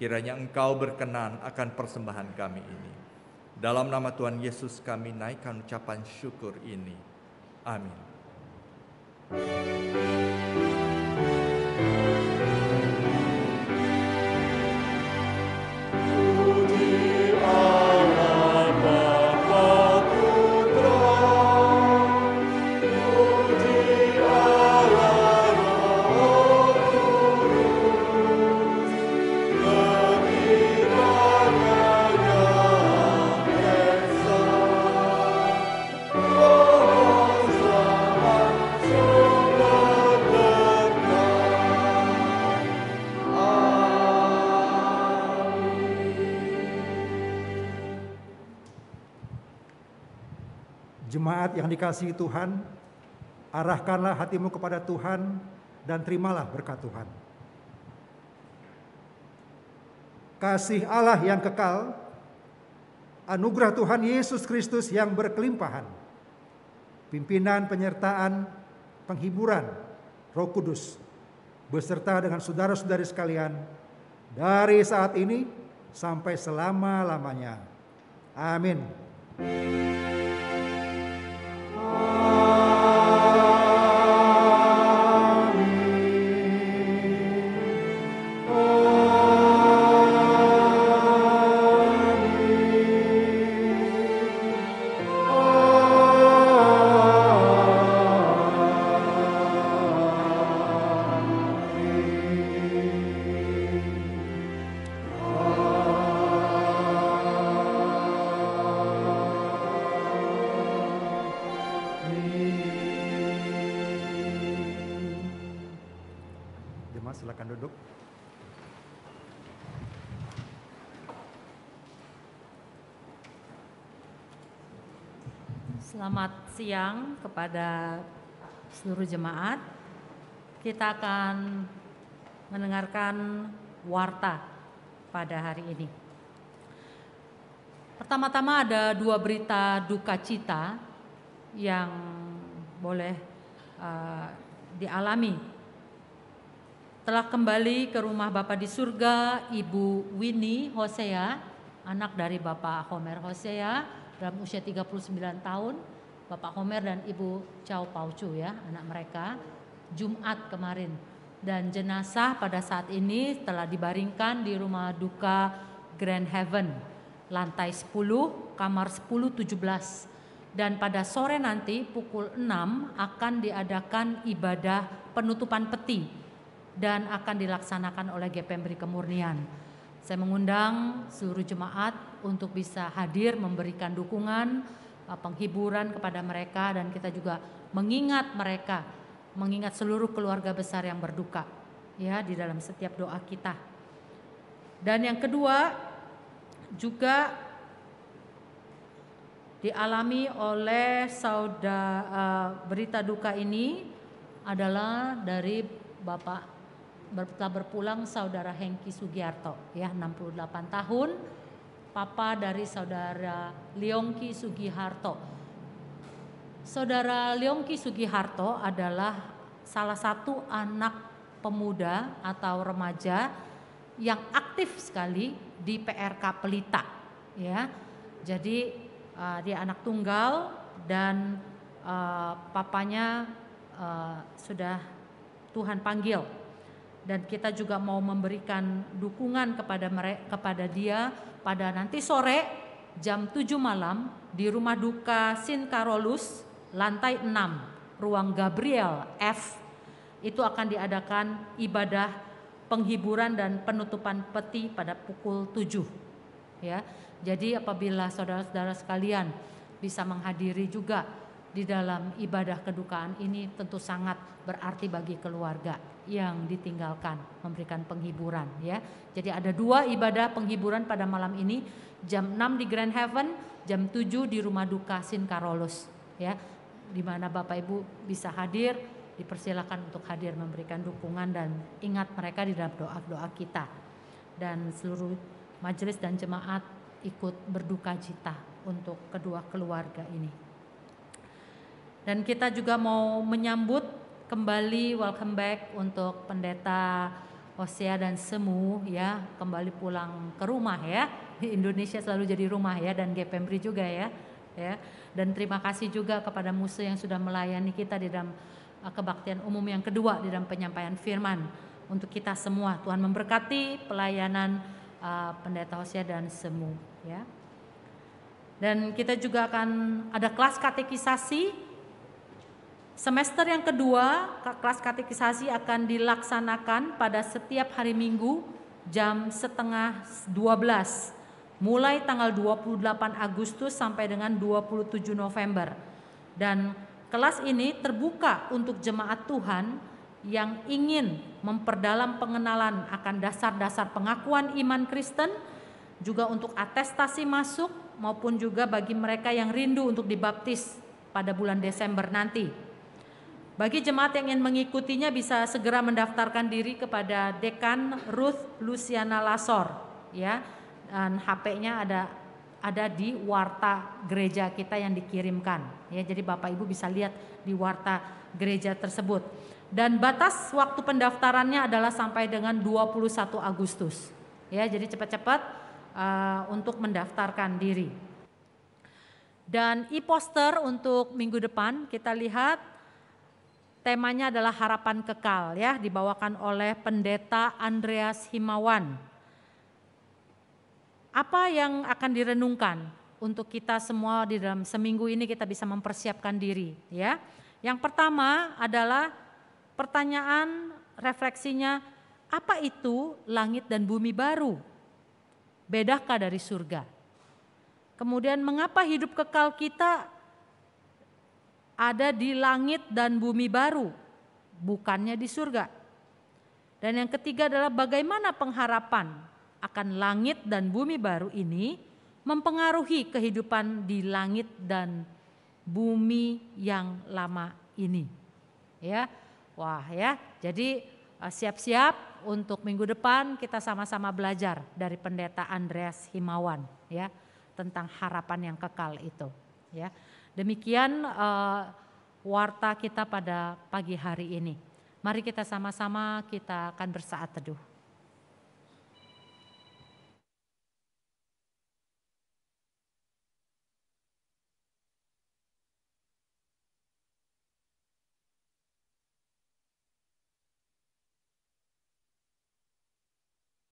Kiranya Engkau berkenan akan persembahan kami ini. Dalam nama Tuhan Yesus kami naikkan ucapan syukur ini. Amin. Puji Allah Bapa Putra, jemaat yang dikasihi Tuhan, arahkanlah hatimu kepada Tuhan dan terimalah berkat Tuhan. Kasih Allah yang kekal, anugerah Tuhan Yesus Kristus yang berkelimpahan, pimpinan, penyertaan, penghiburan Roh Kudus, beserta dengan saudara-saudari sekalian, dari saat ini sampai selama-lamanya. Amin. Silakan duduk. Selamat siang kepada seluruh jemaat. Kita akan mendengarkan warta pada hari ini. Pertama-tama ada 2 berita duka cita yang boleh dialami. Telah kembali ke rumah Bapa di surga Ibu Winnie Hosea, anak dari Bapak Homer Hosea dalam usia 39 tahun. Bapak Homer dan Ibu Chow Paucu ya, anak mereka, Jumat kemarin. Dan jenazah pada saat ini telah dibaringkan di rumah duka Grand Heaven, lantai 10, kamar 1017. Dan pada sore nanti pukul 6 akan diadakan ibadah penutupan peti dan akan dilaksanakan oleh GPMBRI Kemurnian. Saya mengundang seluruh jemaat untuk bisa hadir memberikan dukungan, penghiburan kepada mereka, dan kita juga mengingat mereka, mengingat seluruh keluarga besar yang berduka ya di dalam setiap doa kita. Dan yang kedua juga dialami oleh berita duka ini adalah dari Bapak telah berpulang saudara Hengki Sugiharto ya, 68 tahun, papa dari saudara Leongki Sugiharto. Saudara Leongki Sugiharto adalah salah satu anak pemuda atau remaja yang aktif sekali di PRK Pelita ya. Jadi dia anak tunggal dan papanya sudah Tuhan panggil. Dan kita juga mau memberikan dukungan kepada dia pada nanti sore jam 7 malam di rumah duka Sin Carolus lantai 6 ruang Gabriel F. Itu akan diadakan ibadah penghiburan dan penutupan peti pada pukul 7 ya. Jadi apabila saudara-saudara sekalian bisa menghadiri juga di dalam ibadah kedukaan ini, tentu sangat berarti bagi keluarga yang ditinggalkan, memberikan penghiburan ya. Jadi ada 2 ibadah penghiburan pada malam ini, jam 6 di Grand Heaven, jam 7 di rumah duka Sin Carolus ya. Di mana Bapak Ibu bisa hadir, dipersilakan untuk hadir memberikan dukungan dan ingat mereka di dalam doa-doa kita. Dan seluruh majelis dan jemaat ikut berduka cita untuk kedua keluarga ini. Dan kita juga mau menyambut kembali, welcome back untuk Pendeta Hosea dan Semu ya, kembali pulang ke rumah ya. Indonesia selalu jadi rumah ya, dan GPMBRI juga ya. Dan terima kasih juga kepada Musa yang sudah melayani kita di dalam kebaktian umum yang kedua di dalam penyampaian firman untuk kita semua. Tuhan memberkati pelayanan Pendeta Hosea dan Semu ya. Dan kita juga akan ada kelas katekisasi. Semester yang kedua, kelas katekisasi akan dilaksanakan pada setiap hari Minggu jam 11:30 mulai tanggal 28 Agustus sampai dengan 27 November. Dan kelas ini terbuka untuk jemaat Tuhan yang ingin memperdalam pengenalan akan dasar-dasar pengakuan iman Kristen, juga untuk atestasi masuk maupun juga bagi mereka yang rindu untuk dibaptis pada bulan Desember nanti. Bagi jemaat yang ingin mengikutinya bisa segera mendaftarkan diri kepada Dekan Ruth Luciana Lasor, ya. Dan HP-nya ada di warta gereja kita yang dikirimkan, ya. Jadi Bapak Ibu bisa lihat di warta gereja tersebut. Dan batas waktu pendaftarannya adalah sampai dengan 21 Agustus. Ya, jadi cepat-cepat untuk mendaftarkan diri. Dan e-poster untuk minggu depan kita lihat temanya adalah harapan kekal, ya, dibawakan oleh Pendeta Andreas Himawan. Apa yang akan direnungkan untuk kita semua di dalam seminggu ini kita bisa mempersiapkan diri, ya. Yang pertama adalah pertanyaan refleksinya, apa itu langit dan bumi baru? Bedakah dari surga? Kemudian mengapa hidup kekal kita ada di langit dan bumi baru, bukannya di surga? Dan yang ketiga adalah bagaimana pengharapan akan langit dan bumi baru ini mempengaruhi kehidupan di langit dan bumi yang lama ini. Ya, wah ya, jadi siap-siap untuk minggu depan kita sama-sama belajar dari Pendeta Andreas Himawan, ya, tentang harapan yang kekal itu, ya. Demikian warta kita pada pagi hari ini. Mari kita sama-sama kita akan bersaat teduh.